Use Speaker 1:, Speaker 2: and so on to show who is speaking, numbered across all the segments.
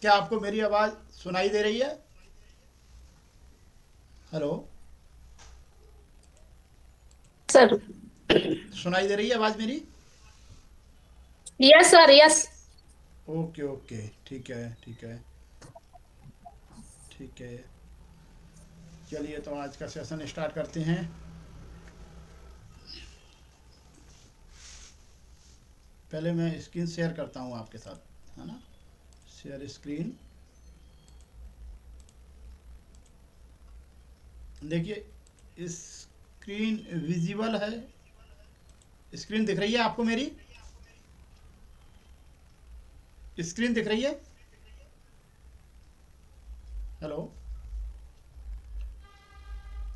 Speaker 1: क्या आपको मेरी आवाज़ सुनाई दे रही है? हेलो।
Speaker 2: सर।
Speaker 1: सुनाई दे रही है आवाज़ मेरी?
Speaker 2: Yes sir, yes.
Speaker 1: Okay okay, ठीक है ठीक है ठीक है। चलिए तो आज का सेशन स्टार्ट करते हैं। पहले मैं स्क्रीन शेयर करता हूँ आपके साथ, है ना। Share screen. देखिए स्क्रीन विजिबल है। स्क्रीन दिख रही है आपको मेरी? स्क्रीन दिख रही है? हेलो।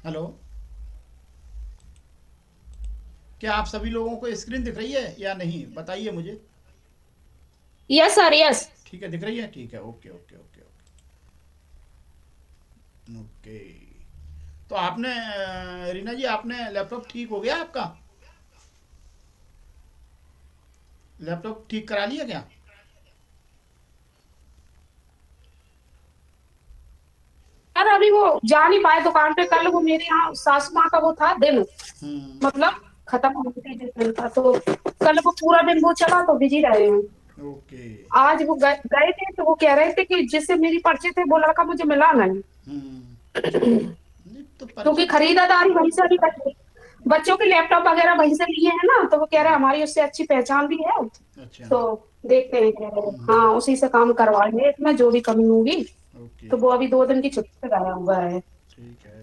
Speaker 1: हेलो। क्या आप सभी लोगों को स्क्रीन दिख रही है या नहीं, बताइए मुझे।
Speaker 2: Yes sir, yes.
Speaker 1: ठीक है, दिख रही है, ठीक है, okay okay okay okay okay. तो आपने रीना जी, आपने लैपटॉप ठीक हो गया आपका? लैपटॉप ठीक करा लिया क्या?
Speaker 2: सर अभी वो जा नहीं पाए दुकान पे। कल वो मेरे यहाँ सासू माँ का वो था दिन,
Speaker 1: हम्म।
Speaker 2: मतलब खत्म हो गई जिस दिन था, तो कल वो पूरा दिन वो चला तो बिजी रहे हैं।
Speaker 1: ओके।
Speaker 2: आज वो गए गए थे तो वो कह रहे थे कि जिससे मेरी पर्ची थे वो लड़का मुझे मिला नहीं।
Speaker 1: हम्म। नहीं तो
Speaker 2: क्योंकि
Speaker 1: पर्ची।
Speaker 2: खरीदादारी वहीं से अभी तक, बच्चों के लैपटॉप वगैरह वहीं से लिए हैं ना, तो वो कह रहे हैं हमारी उससे अच्छी पहचान भी है।
Speaker 1: अच्छा।
Speaker 2: तो देखते हैं, कह रहे हैं
Speaker 1: हम्म।
Speaker 2: हाँ उसी से काम करवाएंगे इसमें जो भी कमी होगी।
Speaker 1: ओके।
Speaker 2: तो वो अभी 2 दिन की छुट्टी पे गया हुआ है।
Speaker 1: ठीक है।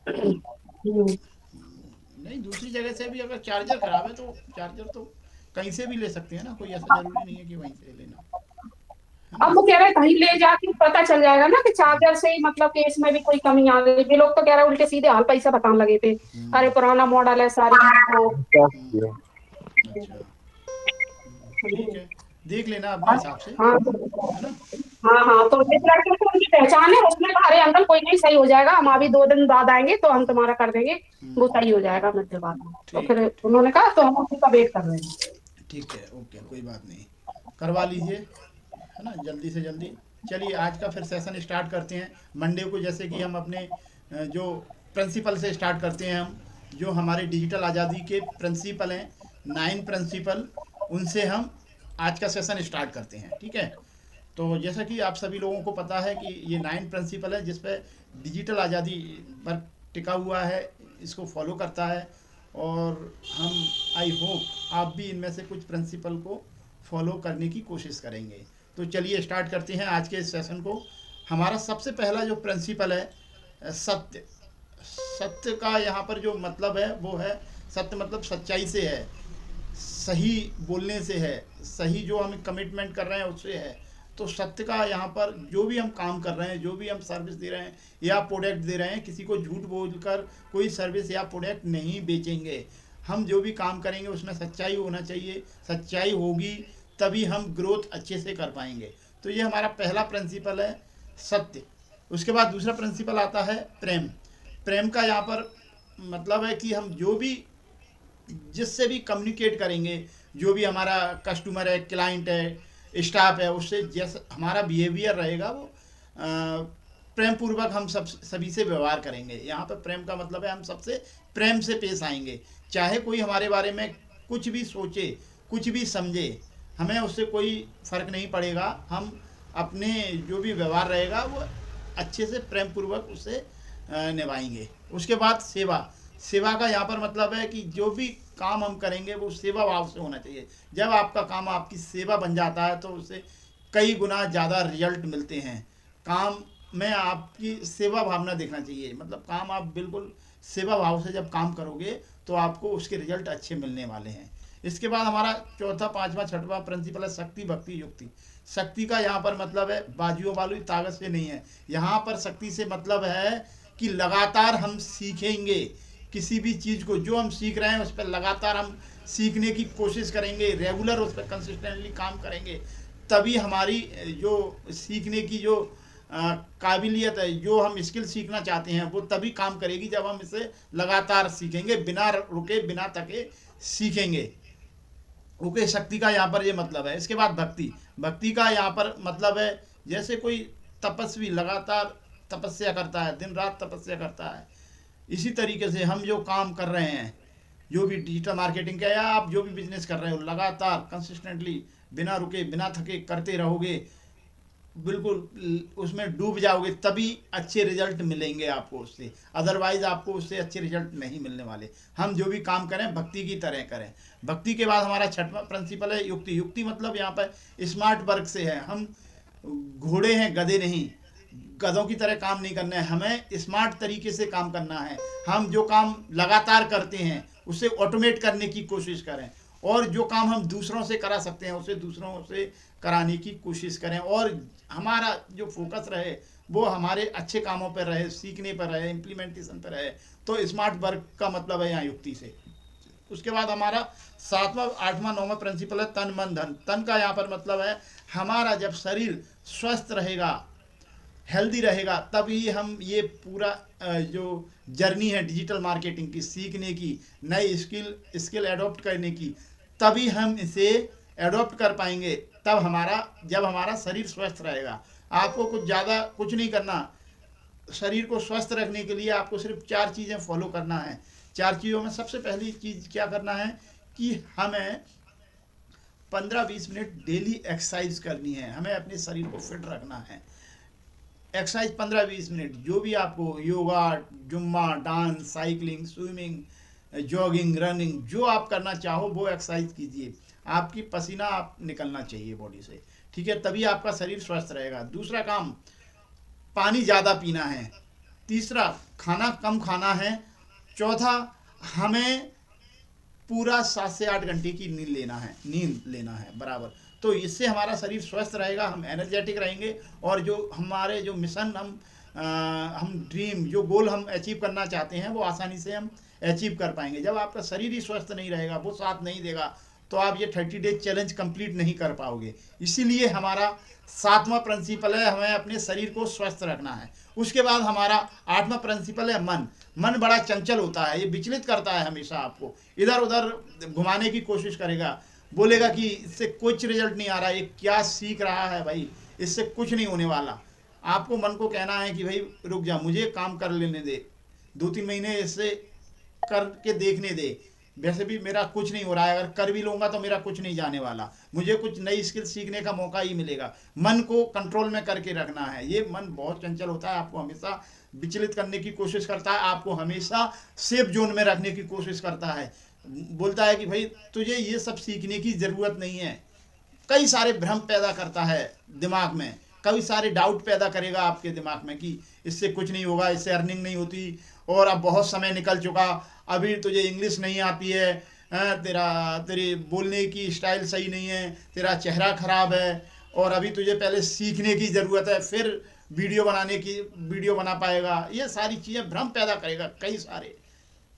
Speaker 2: हम्म।
Speaker 1: नहीं, दूसरी जगह से भी अगर चार्जर खराब है तो चार्जर तो कहीं से भी ले सकते हैं ना, कोई ऐसा ज़रूरी नहीं है कि वहीं से लेना, है ना।
Speaker 2: अब वो कह रहे हैं कहीं ले जाके पता चल जाएगा ना कि चार्जर से ही मतलब कि इसमें भी कोई कमी आ गई। ये लोग तो कह रहे हैं उल्टे सीधे हाल पैसा बताने लगे थे। अरे
Speaker 1: हम्म।
Speaker 2: पुराना मॉडल है सारी तो।
Speaker 1: हम्म। अच्छा। ठीक
Speaker 2: हम्म।
Speaker 1: है, देख लेना अपने हिसाब से,
Speaker 2: हाँ
Speaker 1: है ना।
Speaker 2: हाँ हाँ, तो जिस लड़के को उनकी पहचान है उसने कहा अरे अंकल कोई नहीं, सही हो जाएगा, हम अभी 2 दिन बाद आएंगे तो हम तुम्हारा कर देंगे। वो
Speaker 1: हम्म।
Speaker 2: सही हो जाएगा मध्य बाद में। तो
Speaker 1: ठीक
Speaker 2: फिर
Speaker 1: है ठीक
Speaker 2: उन्होंने कहा तो हम उसी का वेट कर रहे हैं।
Speaker 1: ठीक है, ओके, कोई बात नहीं, करवा लीजिए, है ना, जल्दी से जल्दी। चलिए आज का फिर सेशन स्टार्ट करते हैं। मंडे को जैसे कि हम अपने जो प्रिंसिपल से स्टार्ट करते हैं, हम जो हमारे डिजिटल आज़ादी के प्रिंसिपल हैं, 9 प्रिंसिपल, उनसे हम आज का सेशन स्टार्ट करते हैं, ठीक है। तो जैसा कि आप सभी लोगों को पता है कि ये 9 प्रिंसिपल है जिस पे डिजिटल आज़ादी पर टिका हुआ है, इसको फॉलो करता है। और हम, आई होप आप भी इनमें से कुछ प्रिंसिपल को फॉलो करने की कोशिश करेंगे। तो चलिए स्टार्ट करते हैं आज के इस सेशन को। हमारा सबसे पहला जो प्रिंसिपल है, सत्य। सत्य का यहाँ पर जो मतलब है वो है, सत्य मतलब सच्चाई से है, सही बोलने से है, सही जो हम कमिटमेंट कर रहे हैं उससे है। तो सत्य का यहाँ पर जो भी हम काम कर रहे हैं, जो भी हम सर्विस दे रहे हैं या प्रोडक्ट दे रहे हैं, किसी को झूठ बोलकर कोई सर्विस या प्रोडक्ट नहीं बेचेंगे। हम जो भी काम करेंगे उसमें सच्चाई होना चाहिए, सच्चाई होगी तभी हम ग्रोथ अच्छे से कर पाएंगे। तो ये हमारा पहला प्रिंसिपल है, सत्य। उसके बाद दूसरा प्रिंसिपल आता है प्रेम। प्रेम का यहाँ पर मतलब है कि हम जो भी, जिससे भी कम्युनिकेट करेंगे, जो भी हमारा कस्टमर है, क्लाइंट है, स्टाफ है, उससे जैसा हमारा बिहेवियर रहेगा वो प्रेम पूर्वक हम सब सभी से व्यवहार करेंगे। यहाँ पर प्रेम का मतलब है हम सबसे प्रेम से पेश आएंगे। चाहे कोई हमारे बारे में कुछ भी सोचे, कुछ भी समझे, हमें उससे कोई फ़र्क नहीं पड़ेगा। हम अपने जो भी व्यवहार रहेगा वो अच्छे से प्रेम पूर्वक उससे निभाएंगे। उसके बाद सेवा। सेवा का यहाँ पर मतलब है कि जो भी काम हम करेंगे वो सेवा भाव से होना चाहिए। जब आपका काम आपकी सेवा बन जाता है तो उससे कई गुना ज़्यादा रिजल्ट मिलते हैं। काम में आपकी सेवा भावना देखना चाहिए, मतलब काम आप बिल्कुल सेवा भाव से जब काम करोगे तो आपको उसके रिजल्ट अच्छे मिलने वाले हैं। इसके बाद हमारा चौथा पांचवा छठवां प्रिंसिपल है शक्ति भक्ति युक्ति। शक्ति का यहाँ पर मतलब है बाजुओं वाली ताकत से नहीं है। यहाँ पर शक्ति से मतलब है कि लगातार हम सीखेंगे। किसी भी चीज़ को जो हम सीख रहे हैं उस पर लगातार हम सीखने की कोशिश करेंगे, रेगुलर उस पर कंसिस्टेंटली काम करेंगे। तभी हमारी जो सीखने की जो काबिलियत है, जो हम स्किल सीखना चाहते हैं, वो तभी काम करेगी जब हम इसे लगातार सीखेंगे, बिना रुके बिना थके सीखेंगे। ओके, शक्ति का यहाँ पर ये मतलब है। इसके बाद भक्ति। भक्ति का यहाँ पर मतलब है जैसे कोई तपस्वी लगातार तपस्या करता है, दिन रात तपस्या करता है, इसी तरीके से हम जो काम कर रहे हैं, जो भी डिजिटल मार्केटिंग का या आप जो भी बिजनेस कर रहे हो, लगातार कंसिस्टेंटली बिना रुके बिना थके करते रहोगे, बिल्कुल उसमें डूब जाओगे, तभी अच्छे रिजल्ट मिलेंगे आपको उससे। अदरवाइज आपको उससे अच्छे रिजल्ट नहीं मिलने वाले। हम जो भी काम करें भक्ति की तरह करें। भक्ति के बाद हमारा छठवां प्रिंसिपल है युक्ति। युक्ति मतलब यहाँ पर स्मार्ट वर्क से है। हम घोड़े हैं, गधे नहीं। गधों की तरह काम नहीं करना है, हमें स्मार्ट तरीके से काम करना है। हम जो काम लगातार करते हैं उसे ऑटोमेट करने की कोशिश करें, और जो काम हम दूसरों से करा सकते हैं उसे दूसरों से कराने की कोशिश करें, और हमारा जो फोकस रहे वो हमारे अच्छे कामों पर रहे, सीखने पर रहे, इम्प्लीमेंटेशन पर रहे। तो स्मार्ट वर्क का मतलब है यहाँ युक्ति से। उसके बाद हमारा सातवां, आठवां, नौवां प्रिंसिपल है तन मन धन। तन का यहाँ पर मतलब है हमारा जब शरीर स्वस्थ रहेगा, हेल्दी रहेगा, तभी हम ये पूरा जो जर्नी है डिजिटल मार्केटिंग की, सीखने की, नई स्किल एडॉप्ट करने की, तभी हम इसे एडॉप्ट कर पाएंगे। तब जब हमारा शरीर स्वस्थ रहेगा। आपको कुछ नहीं करना। शरीर को स्वस्थ रखने के लिए आपको सिर्फ 4 चीज़ें फॉलो करना है। 4 चीज़ों में सबसे पहली चीज़ क्या करना है कि हमें 15-20 मिनट डेली एक्सरसाइज करनी है। हमें अपने शरीर को फिट रखना है। एक्सरसाइज 15-20 मिनट, जो भी आपको योगा, जुम्मा, dance, cycling, swimming, jogging, running, जो आप करना चाहो वो एक्सरसाइज कीजिए। आपकी पसीना आप निकलना चाहिए बॉडी से, ठीक है, तभी आपका शरीर स्वस्थ रहेगा। दूसरा काम, पानी ज़्यादा पीना है। तीसरा, खाना कम खाना है। चौथा, हमें पूरा 7 से 8 घंटे की नींद लेना है बराबर। तो इससे हमारा शरीर स्वस्थ रहेगा, हम एनर्जेटिक रहेंगे, और जो हमारे जो मिशन हम ड्रीम, जो गोल हम अचीव करना चाहते हैं वो आसानी से हम अचीव कर पाएंगे। जब आपका शरीर ही स्वस्थ नहीं रहेगा, वो साथ नहीं देगा, तो आप ये 30 डेज चैलेंज कंप्लीट नहीं कर पाओगे। इसीलिए हमारा 7वां प्रिंसिपल है हमें अपने शरीर को स्वस्थ रखना है। उसके बाद हमारा 8वां प्रिंसिपल है मन। मन बड़ा चंचल होता है, ये विचलित करता है, हमेशा आपको इधर उधर घुमाने की कोशिश करेगा, बोलेगा कि इससे कुछ रिजल्ट नहीं आ रहा, ये क्या सीख रहा है भाई, इससे कुछ नहीं होने वाला। आपको मन को कहना है कि भाई रुक जा, मुझे काम कर लेने दे, 2-3 महीने इससे करके देखने दे, वैसे भी मेरा कुछ नहीं हो रहा है, अगर कर भी लूँगा तो मेरा कुछ नहीं जाने वाला, मुझे कुछ नई स्किल सीखने का मौका ही मिलेगा। मन को कंट्रोल में करके रखना है। ये मन बहुत चंचल होता है, आपको हमेशा विचलित करने की कोशिश करता है, आपको हमेशा सेफ जोन में रखने की कोशिश करता है। बोलता है कि भाई तुझे ये सब सीखने की ज़रूरत नहीं है। कई सारे भ्रम पैदा करता है दिमाग में, कई सारे डाउट पैदा करेगा आपके दिमाग में कि इससे कुछ नहीं होगा, इससे अर्निंग नहीं होती, और अब बहुत समय निकल चुका, अभी तुझे इंग्लिश नहीं आती है, तेरी बोलने की स्टाइल सही नहीं है, तेरा चेहरा खराब है, और अभी तुझे पहले सीखने की ज़रूरत है, फिर वीडियो बना पाएगा। ये सारी चीज़ें भ्रम पैदा करेगा कई सारे।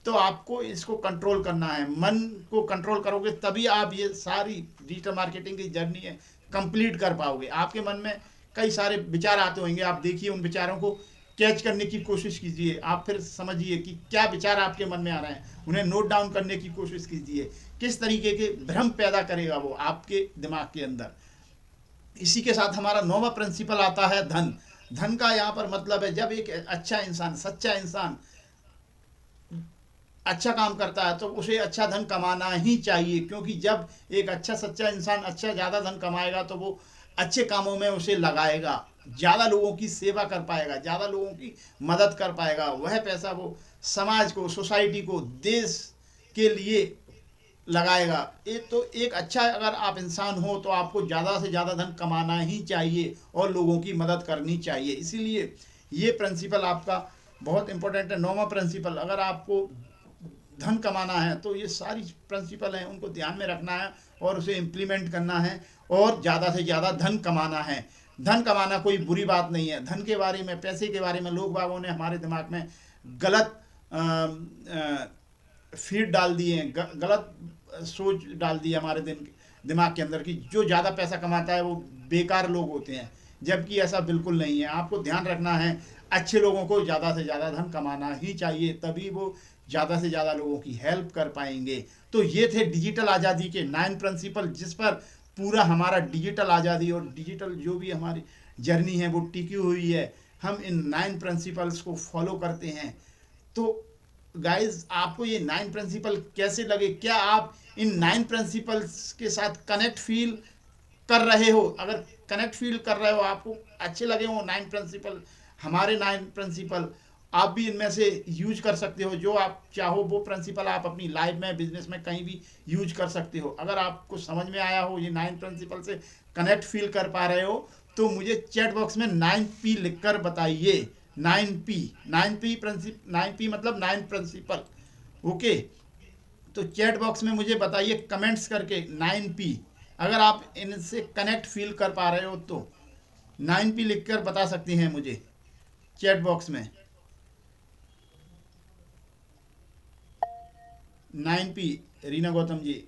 Speaker 1: तो आपको इसको कंट्रोल करना है। मन को कंट्रोल करोगे तभी आप ये सारी डिजिटल मार्केटिंग की जर्नी है कंप्लीट कर पाओगे। आपके मन में कई सारे विचार आते होंगे, आप देखिए उन विचारों को कैच करने की कोशिश कीजिए। आप फिर समझिए कि क्या विचार आपके मन में आ रहे हैं, उन्हें नोट डाउन करने की कोशिश कीजिए। किस तरीके के भ्रम पैदा करेगा वो आपके दिमाग के अंदर। इसी के साथ हमारा 9वां प्रिंसिपल आता है धन। धन का यहाँ पर मतलब है, जब एक अच्छा इंसान, सच्चा इंसान अच्छा काम करता है तो उसे अच्छा धन कमाना ही चाहिए, क्योंकि जब एक अच्छा सच्चा इंसान ज़्यादा धन कमाएगा तो वो अच्छे कामों में उसे लगाएगा, ज़्यादा लोगों की सेवा कर पाएगा, ज़्यादा लोगों की मदद कर पाएगा। वह पैसा वो समाज को, सोसाइटी को, देश के लिए लगाएगा। तो एक अच्छा अगर आप इंसान हो तो आपको ज़्यादा से ज़्यादा धन कमाना ही चाहिए और लोगों की मदद करनी चाहिए। इसीलिए ये प्रिंसिपल आपका बहुत इंपॉर्टेंट है। 9वां प्रिंसिपल, अगर आपको धन कमाना है तो ये सारी प्रिंसिपल हैं, उनको ध्यान में रखना है और उसे इम्प्लीमेंट करना है, और ज़्यादा से ज़्यादा धन कमाना है। धन कमाना कोई बुरी बात नहीं है। धन के बारे में, पैसे के बारे में लोग बागों ने हमारे दिमाग में गलत फीड डाल दिए हैं, गलत सोच डाल दी है हमारे दिमाग के अंदर कि जो ज़्यादा पैसा कमाता है वो बेकार लोग होते हैं, जबकि ऐसा बिल्कुल नहीं है। आपको ध्यान रखना है, अच्छे लोगों को ज़्यादा से ज़्यादा धन कमाना ही चाहिए, तभी वो ज़्यादा से ज़्यादा लोगों की हेल्प कर पाएंगे। तो ये थे डिजिटल आज़ादी के 9 प्रिंसिपल, जिस पर पूरा हमारा डिजिटल आज़ादी और डिजिटल जो भी हमारी जर्नी है वो टिकी हुई है, हम इन 9 प्रिंसिपल्स को फॉलो करते हैं। तो गाइस आपको ये 9 प्रिंसिपल कैसे लगे? क्या आप इन 9 प्रिंसिपल्स के साथ कनेक्ट फील कर रहे हो? अगर कनेक्ट फील कर रहे हो, आपको अच्छे लगे हो 9 प्रिंसिपल, हमारे 9 प्रिंसिपल, आप भी इनमें से यूज कर सकते हो। जो आप चाहो वो प्रिंसिपल आप अपनी लाइफ में, बिजनेस में, कहीं भी यूज कर सकते हो। अगर आपको समझ में आया हो, ये 9 प्रिंसिपल से कनेक्ट फील कर पा रहे हो, तो मुझे चैट बॉक्स में 9P लिख कर बताइए। 9P, 9P मतलब 9 प्रिंसिपल। ओके, तो चैट बॉक्स में मुझे बताइए कमेंट्स करके 9P, अगर आप इनसे कनेक्ट फील कर पा रहे हो तो 9P लिख कर बता सकती हैं मुझे चैट बॉक्स में। 9P, रीना गौतम जी,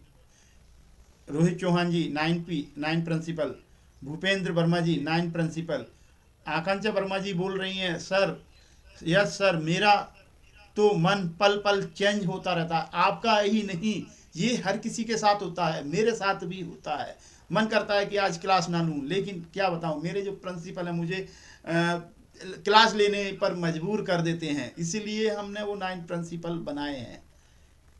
Speaker 1: रोहित चौहान जी 9P, 9 प्रिंसिपल, भूपेंद्र वर्मा जी 9 प्रिंसिपल, आकांक्षा वर्मा जी बोल रही हैं सर, यस सर, मेरा तो मन पल पल चेंज होता रहता है। आपका ही नहीं, ये हर किसी के साथ होता है, मेरे साथ भी होता है। मन करता है कि आज क्लास ना लूँ, लेकिन क्या बताऊँ, मेरे जो प्रिंसिपल हैं मुझे क्लास लेने पर मजबूर कर देते हैं। इसीलिए हमने वो 9 प्रिंसिपल बनाए हैं,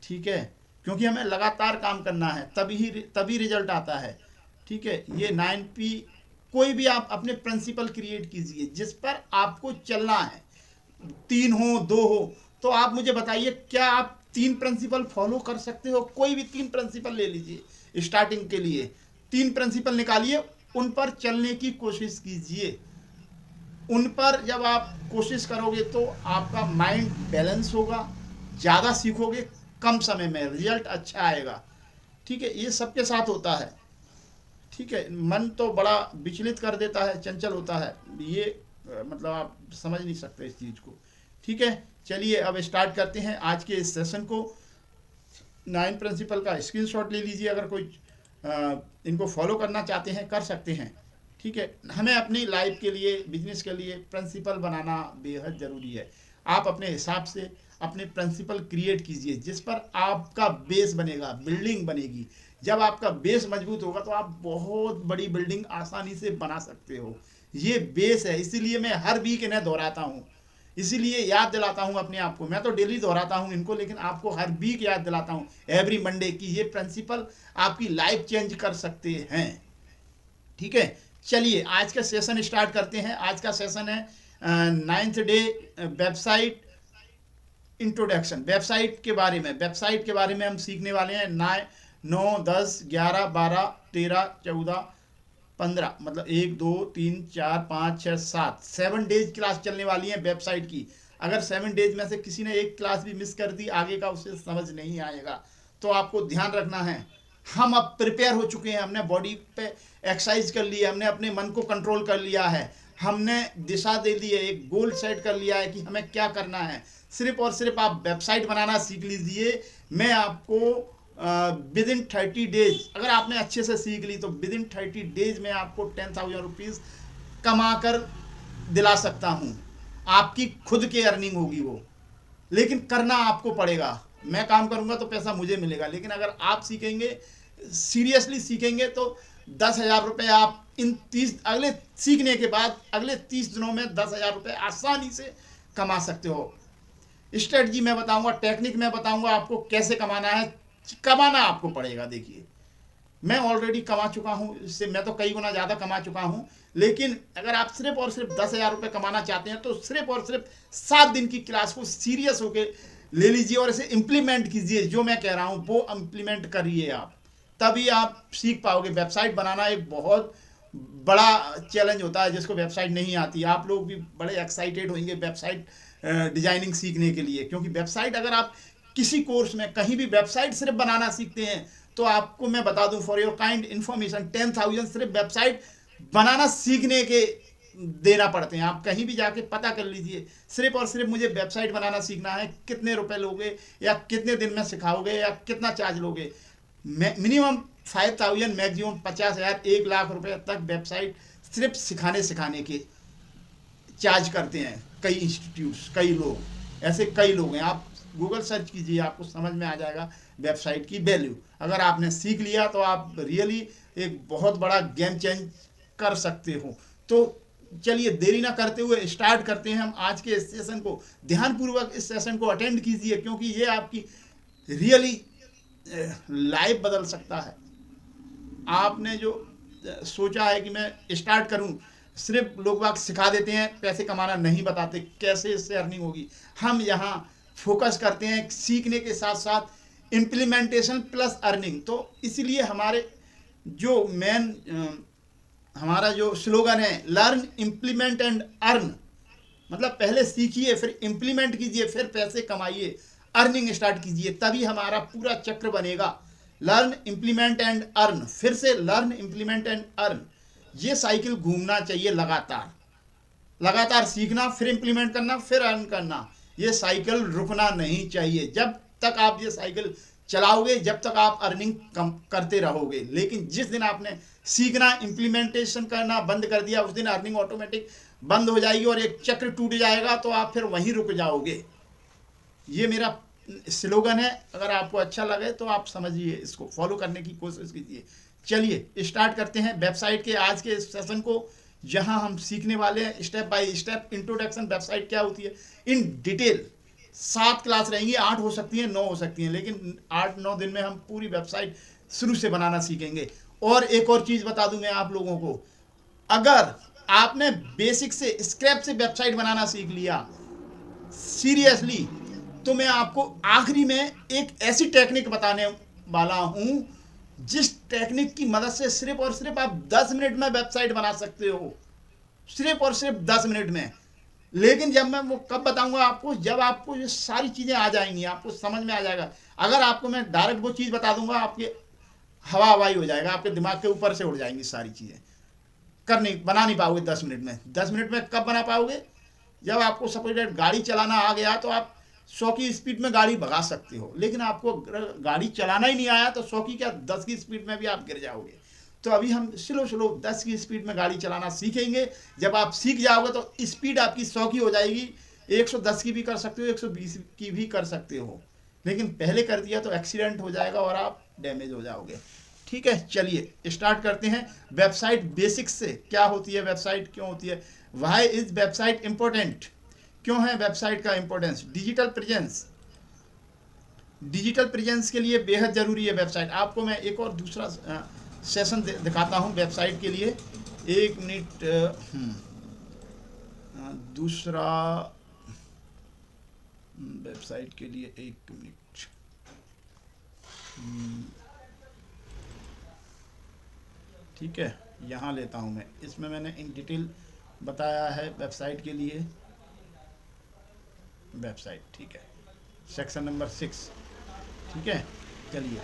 Speaker 1: ठीक है, क्योंकि हमें लगातार काम करना है, तभी रिजल्ट आता है। ठीक है, ये 9P, कोई भी आप अपने प्रिंसिपल क्रिएट कीजिए जिस पर आपको चलना है। 3 हो, 2 हो, तो आप मुझे बताइए क्या आप 3 प्रिंसिपल फॉलो कर सकते हो? कोई भी 3 प्रिंसिपल ले लीजिए स्टार्टिंग के लिए, 3 प्रिंसिपल निकालिए, उन पर चलने की कोशिश कीजिए। उन पर जब आप कोशिश करोगे तो आपका माइंड बैलेंस होगा, ज़्यादा सीखोगे, कम समय में रिजल्ट अच्छा आएगा। ठीक है, ये सबके साथ होता है। ठीक है, मन तो बड़ा विचलित कर देता है, चंचल होता है ये, मतलब आप समझ नहीं सकते इस चीज़ को। ठीक है, चलिए अब स्टार्ट करते हैं आज के इस सेशन को। 9 प्रिंसिपल का स्क्रीनशॉट ले लीजिए, अगर कोई इनको फॉलो करना चाहते हैं कर सकते हैं। ठीक है, हमें अपनी लाइफ के लिए, बिजनेस के लिए प्रिंसिपल बनाना बेहद ज़रूरी है। आप अपने हिसाब से अपने प्रिंसिपल क्रिएट कीजिए जिस पर आपका बेस बनेगा, बिल्डिंग बनेगी। जब आपका बेस मजबूत होगा तो आप बहुत बड़ी बिल्डिंग आसानी से बना सकते हो। ये बेस है, इसीलिए मैं हर वीक इन्हें दोहराता हूँ, इसीलिए याद दिलाता हूँ अपने आप को। मैं तो डेली दोहराता हूँ इनको, लेकिन आपको हर वीक याद दिलाता हूँ एवरी मंडे की ये प्रिंसिपल आपकी लाइफ चेंज कर सकते हैं। ठीक है, चलिए आज का सेशन स्टार्ट करते हैं। आज का सेशन है 9th day, website introduction. Website के बारे में हम सीखने वाले हैं। 9, 10, 11, 12, 13, 14, 15, मतलब 1, 2, 3, 4, 5, 6, 7 डेज क्लास चलने वाली है वेबसाइट की। अगर 7 डेज में से किसी ने एक क्लास भी मिस कर दी, आगे का उसे समझ नहीं आएगा। तो आपको ध्यान रखना है, हम अब प्रिपेयर हो चुके हैं, हमने बॉडी पे एक्सरसाइज कर ली है, हमने अपने मन को कंट्रोल कर लिया है, हमने दिशा दे दी है, एक गोल सेट कर लिया है कि हमें क्या करना है। सिर्फ और सिर्फ आप वेबसाइट बनाना सीख लीजिए। मैं आपको विद इन 30 डेज, अगर आपने अच्छे से सीख ली तो विद इन 30 डेज में आपको 10,000 रुपीज़ कमा कर दिला सकता हूँ। आपकी खुद की अर्निंग होगी वो, लेकिन करना आपको पड़ेगा। मैं काम करूँगा तो पैसा मुझे मिलेगा, लेकिन अगर आप सीखेंगे, सीरियसली सीखेंगे, तो 10,000 रुपये आप इन 30 अगले सीखने के बाद अगले 30 दिनों में 10,000 रुपये आसानी से कमा सकते हो। स्ट्रेटजी मैं बताऊंगा, टेक्निक मैं बताऊंगा आपको कैसे कमाना है। कमाना आपको पड़ेगा। देखिए, मैं ऑलरेडी कमा चुका हूँ, इससे मैं तो कई गुना ज़्यादा कमा चुका हूँ। लेकिन अगर आप सिर्फ और सिर्फ 10,000 रुपये कमाना चाहते हैं तो सिर्फ और सिर्फ 7 दिन की क्लास को सीरियस होकर ले लीजिए और इसे इम्प्लीमेंट कीजिए। जो मैं कह रहा हूँ वो इम्प्लीमेंट करिए आप, तभी आप सीख पाओगे। वेबसाइट बनाना एक बहुत बड़ा चैलेंज होता है जिसको वेबसाइट नहीं आती। आप लोग भी बड़े एक्साइटेड होंगे वेबसाइट डिजाइनिंग सीखने के लिए, क्योंकि वेबसाइट, अगर आप किसी कोर्स में कहीं भी वेबसाइट सिर्फ बनाना सीखते हैं तो आपको मैं बता दूं, फॉर योर काइंड इन्फॉर्मेशन, 10,000 सिर्फ वेबसाइट बनाना सीखने के देना पड़ते हैं। आप कहीं भी जाके पता कर लीजिए, सिर्फ और सिर्फ मुझे वेबसाइट बनाना सीखना है, कितने रुपए लोगे या कितने दिन में सिखाओगे या कितना चार्ज लोगे। मिनिमम 5,000, मैक्सिमम 50,000, 1 लाख रुपए तक वेबसाइट सिर्फ सिखाने के चार्ज करते हैं कई इंस्टीट्यूट्स, कई लोग, ऐसे कई लोग हैं। आप गूगल सर्च कीजिए, आपको समझ में आ जाएगा वेबसाइट की वैल्यू। अगर आपने सीख लिया तो आप रियली एक बहुत बड़ा गेम चेंज कर सकते हो। तो चलिए देरी ना करते हुए स्टार्ट करते हैं हम आज के इस सेशन को। ध्यानपूर्वक इस सेशन को अटेंड कीजिए, क्योंकि ये आपकी रियली लाइफ बदल सकता है। आपने जो सोचा है कि मैं स्टार्ट करूं, सिर्फ लोग बाग सिखा देते हैं, पैसे कमाना नहीं बताते कैसे इससे अर्निंग होगी। हम यहाँ फोकस करते हैं सीखने के साथ साथ इम्प्लीमेंटेशन प्लस अर्निंग। तो इसलिए हमारे जो मेन हमारा जो स्लोगन है, लर्न इम्प्लीमेंट एंड अर्न, मतलब पहले सीखिए, फिर इम्प्लीमेंट कीजिए, फिर पैसे कमाइए, अर्निंग स्टार्ट कीजिए, तभी हमारा पूरा चक्र बनेगा। लर्न इम्प्लीमेंट एंड अर्न, फिर से लर्न इम्प्लीमेंट एंड अर्न, ये साइकिल घूमना चाहिए लगातार। लगातार सीखना, फिर इम्प्लीमेंट करना, फिर अर्न करना, ये साइकिल रुकना नहीं चाहिए। जब तक आप ये साइकिल चलाओगे, जब तक आप अर्निंग कम करते रहोगे। लेकिन जिस दिन आपने सीखना, इम्प्लीमेंटेशन करना बंद कर दिया, उस दिन अर्निंग ऑटोमेटिक बंद हो जाएगी और एक चक्र टूट जाएगा, तो आप फिर वहीं रुक जाओगे। ये मेरा स्लोगन है। अगर आपको अच्छा लगे तो आप समझिए, इसको फॉलो करने की कोशिश कीजिए। चलिए स्टार्ट करते हैं वेबसाइट के आज के सेशन को, जहां हम सीखने वाले हैं step by step introduction, website क्या होती है इन डिटेल। 7 क्लास रहेंगी, 8 हो सकती हैं, 9 हो सकती हैं, लेकिन 8-9 दिन में हम पूरी वेबसाइट शुरू से बनाना सीखेंगे। और एक और चीज़ बता दूं मैं आप लोगों को, अगर आपने बेसिक से स्क्रैच से वेबसाइट बनाना सीख लिया सीरियसली, तो मैं आपको आखिरी में एक ऐसी टेक्निक बताने वाला हूं, जिस टेक्निक की मदद से सिर्फ और सिर्फ आप 10 मिनट में वेबसाइट बना सकते हो, सिर्फ और सिर्फ 10 मिनट में। लेकिन जब मैं वो कब बताऊंगा आपको, जब आपको ये सारी चीज़ें आ जाएंगी, आपको समझ में आ जाएगा। अगर आपको मैं डायरेक्ट वो चीज़ बता दूंगा, आपके हवा हवाई हो जाएगा, आपके दिमाग के ऊपर से उड़ जाएंगी सारी चीज़ें, बना नहीं पाओगे 10 मिनट में। 10 मिनट में कब बना पाओगे, जब आपको सपोज गाड़ी चलाना आ गया तो आप 100 की स्पीड में गाड़ी भगा सकते हो। लेकिन आपको गाड़ी चलाना ही नहीं आया तो 100 की क्या 10 की स्पीड में भी आप गिर जाओगे। तो अभी हम स्लो 10 की स्पीड में गाड़ी चलाना सीखेंगे। जब आप सीख जाओगे तो स्पीड आपकी 100 की हो जाएगी, 110 की भी कर सकते हो, 120 की भी कर सकते हो। लेकिन पहले कर दिया तो एक्सीडेंट हो जाएगा और आप डैमेज हो जाओगे। ठीक है, चलिए स्टार्ट करते हैं वेबसाइट बेसिक्स से। क्या होती है वेबसाइट, क्यों होती है, वाई इज वेबसाइट इंपॉर्टेंट, क्यों है वेबसाइट का इंपॉर्टेंस। डिजिटल प्रेजेंस के लिए बेहद ज़रूरी है वेबसाइट। आपको मैं एक और दूसरा सेशन दिखाता हूं वेबसाइट के लिए। 1 मिनट, दूसरा वेबसाइट के लिए 1 मिनट। ठीक है, यहाँ लेता हूँ मैं। इसमें मैंने इन डिटेल बताया है वेबसाइट के लिए। वेबसाइट, ठीक है, सेक्शन नंबर 6। ठीक है, चलिए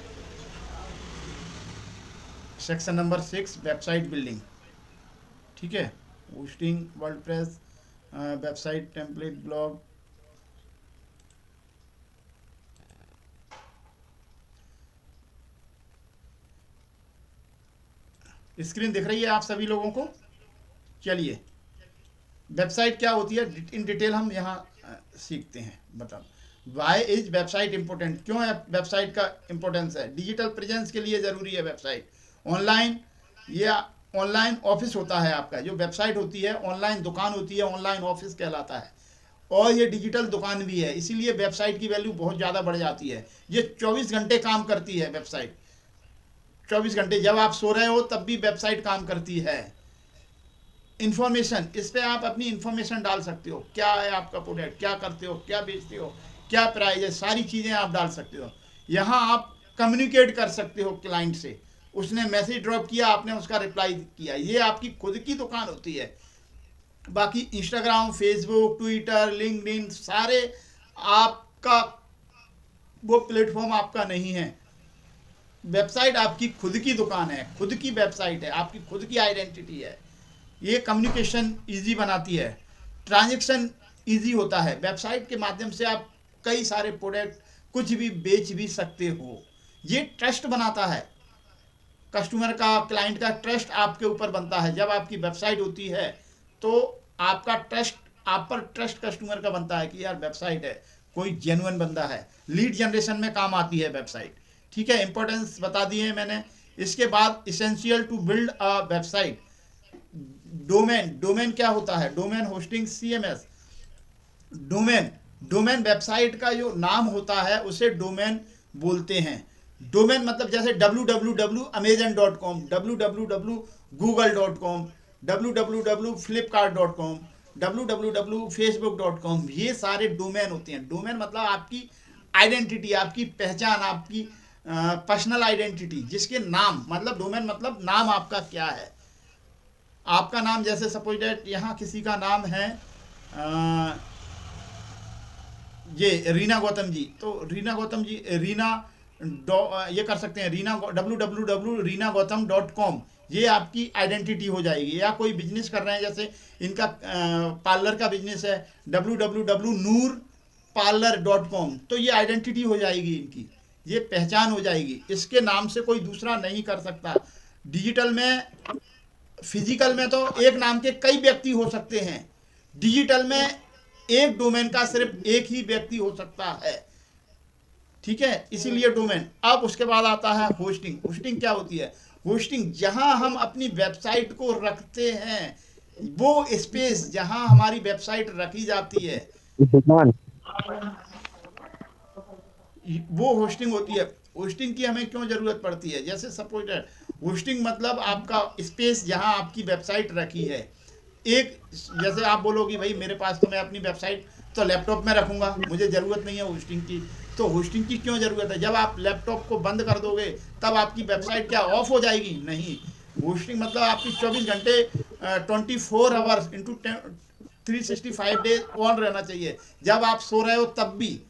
Speaker 1: सेक्शन नंबर 6 वेबसाइट बिल्डिंग। ठीक है, hosting, WordPress, website template, blog. Screen दिख रही है आप सभी लोगों को। चलिए वेबसाइट क्या होती है इन डिटेल हम यहाँ सीखते हैं। बताओ वाई इज वेबसाइट इंपॉर्टेंट, क्यों है वेबसाइट का इंपॉर्टेंस है। डिजिटल प्रेजेंस के लिए ज़रूरी है वेबसाइट। ऑनलाइन, ये ऑनलाइन ऑफिस होता है आपका। जो वेबसाइट होती है ऑनलाइन दुकान होती है, ऑनलाइन ऑफिस कहलाता है। और ये डिजिटल दुकान भी है, इसीलिए वेबसाइट की वैल्यू बहुत ज़्यादा बढ़ जाती है। ये 24 घंटे काम करती है वेबसाइट। 24 घंटे, जब आप सो रहे हो तब भी वेबसाइट काम करती है। इंफॉर्मेशन, इस पर आप अपनी इंफॉर्मेशन डाल सकते हो, क्या है आपका प्रोडक्ट, क्या करते हो, क्या बेचते हो, क्या प्राइस है, सारी चीज़ें आप डाल सकते हो। यहाँ आप कम्युनिकेट कर सकते हो क्लाइंट से, उसने मैसेज ड्रॉप किया, आपने उसका रिप्लाई किया। ये आपकी खुद की दुकान होती है। बाकी इंस्टाग्राम, फेसबुक, ट्विटर, लिंक्डइन, सारे आपका वो प्लेटफॉर्म आपका नहीं है। वेबसाइट आपकी खुद की दुकान है, खुद की वेबसाइट है, आपकी खुद की आइडेंटिटी है। ये कम्युनिकेशन इजी बनाती है, ट्रांजैक्शन इजी होता है। वेबसाइट के माध्यम से आप कई सारे प्रोडक्ट कुछ भी बेच भी सकते हो। ये ट्रस्ट बनाता है, कस्टमर का, क्लाइंट का ट्रस्ट आपके ऊपर बनता है। जब आपकी वेबसाइट होती है तो आपका ट्रस्ट, आप पर ट्रस्ट कस्टमर का बनता है कि यार वेबसाइट है, कोई जेन्युइन बंदा है। लीड जनरेशन में काम आती है वेबसाइट। ठीक है, इंपॉर्टेंस बता दिए मैंने। इसके बाद essential to build a website, domain क्या होता है? Domain hosting CMS। Domain website का जो नाम होता है उसे डोमेन बोलते हैं। डोमेन मतलब जैसे www.amazon.com, www.google.com, www.flipkart.com, www.facebook.com, ये सारे डोमेन होते हैं। डोमेन मतलब आपकी आइडेंटिटी, आपकी पहचान, आपकी पर्सनल आइडेंटिटी, जिसके नाम मतलब डोमेन मतलब नाम आपका क्या है। आपका नाम जैसे सपोज डेट यहाँ किसी का नाम है ये रीना गौतम जी, तो रीना गौतम जी ये कर सकते हैं रीना www.reenagautam.com, ये आपकी आइडेंटिटी हो जाएगी। या कोई बिजनेस कर रहे हैं, जैसे इनका पार्लर का बिजनेस है, www.noorparlor.com, तो ये आइडेंटिटी हो जाएगी इनकी, ये पहचान हो जाएगी। इसके नाम से कोई दूसरा नहीं कर सकता। डिजिटल में, फिजिकल में तो एक नाम के कई व्यक्ति हो सकते हैं, डिजिटल में एक डोमेन का सिर्फ एक ही व्यक्ति हो सकता है। ठीक है, इसीलिए डोमेन। अब उसके बाद आता है होस्टिंग। होस्टिंग क्या होती है? होस्टिंग जहां हम अपनी वेबसाइट को रखते हैं, वो स्पेस जहां हमारी वेबसाइट रखी जाती है, वो होस्टिंग होती है। होस्टिंग की हमें क्यों ज़रूरत पड़ती है? जैसे सपोज होस्टिंग मतलब आपका स्पेस जहां आपकी वेबसाइट रखी है। एक जैसे आप बोलोगे भाई मेरे पास तो मैं अपनी वेबसाइट तो लैपटॉप में रखूंगा, मुझे ज़रूरत नहीं है होस्टिंग की। तो होस्टिंग की क्यों ज़रूरत है? जब आप लैपटॉप को बंद कर दोगे तब आपकी वेबसाइट क्या ऑफ हो जाएगी? नहीं। होस्टिंग मतलब आपकी 24 घंटे 24 आवर्स इंटू 365 डेज ऑन रहना चाहिए। जब आप सो रहे हो तब भी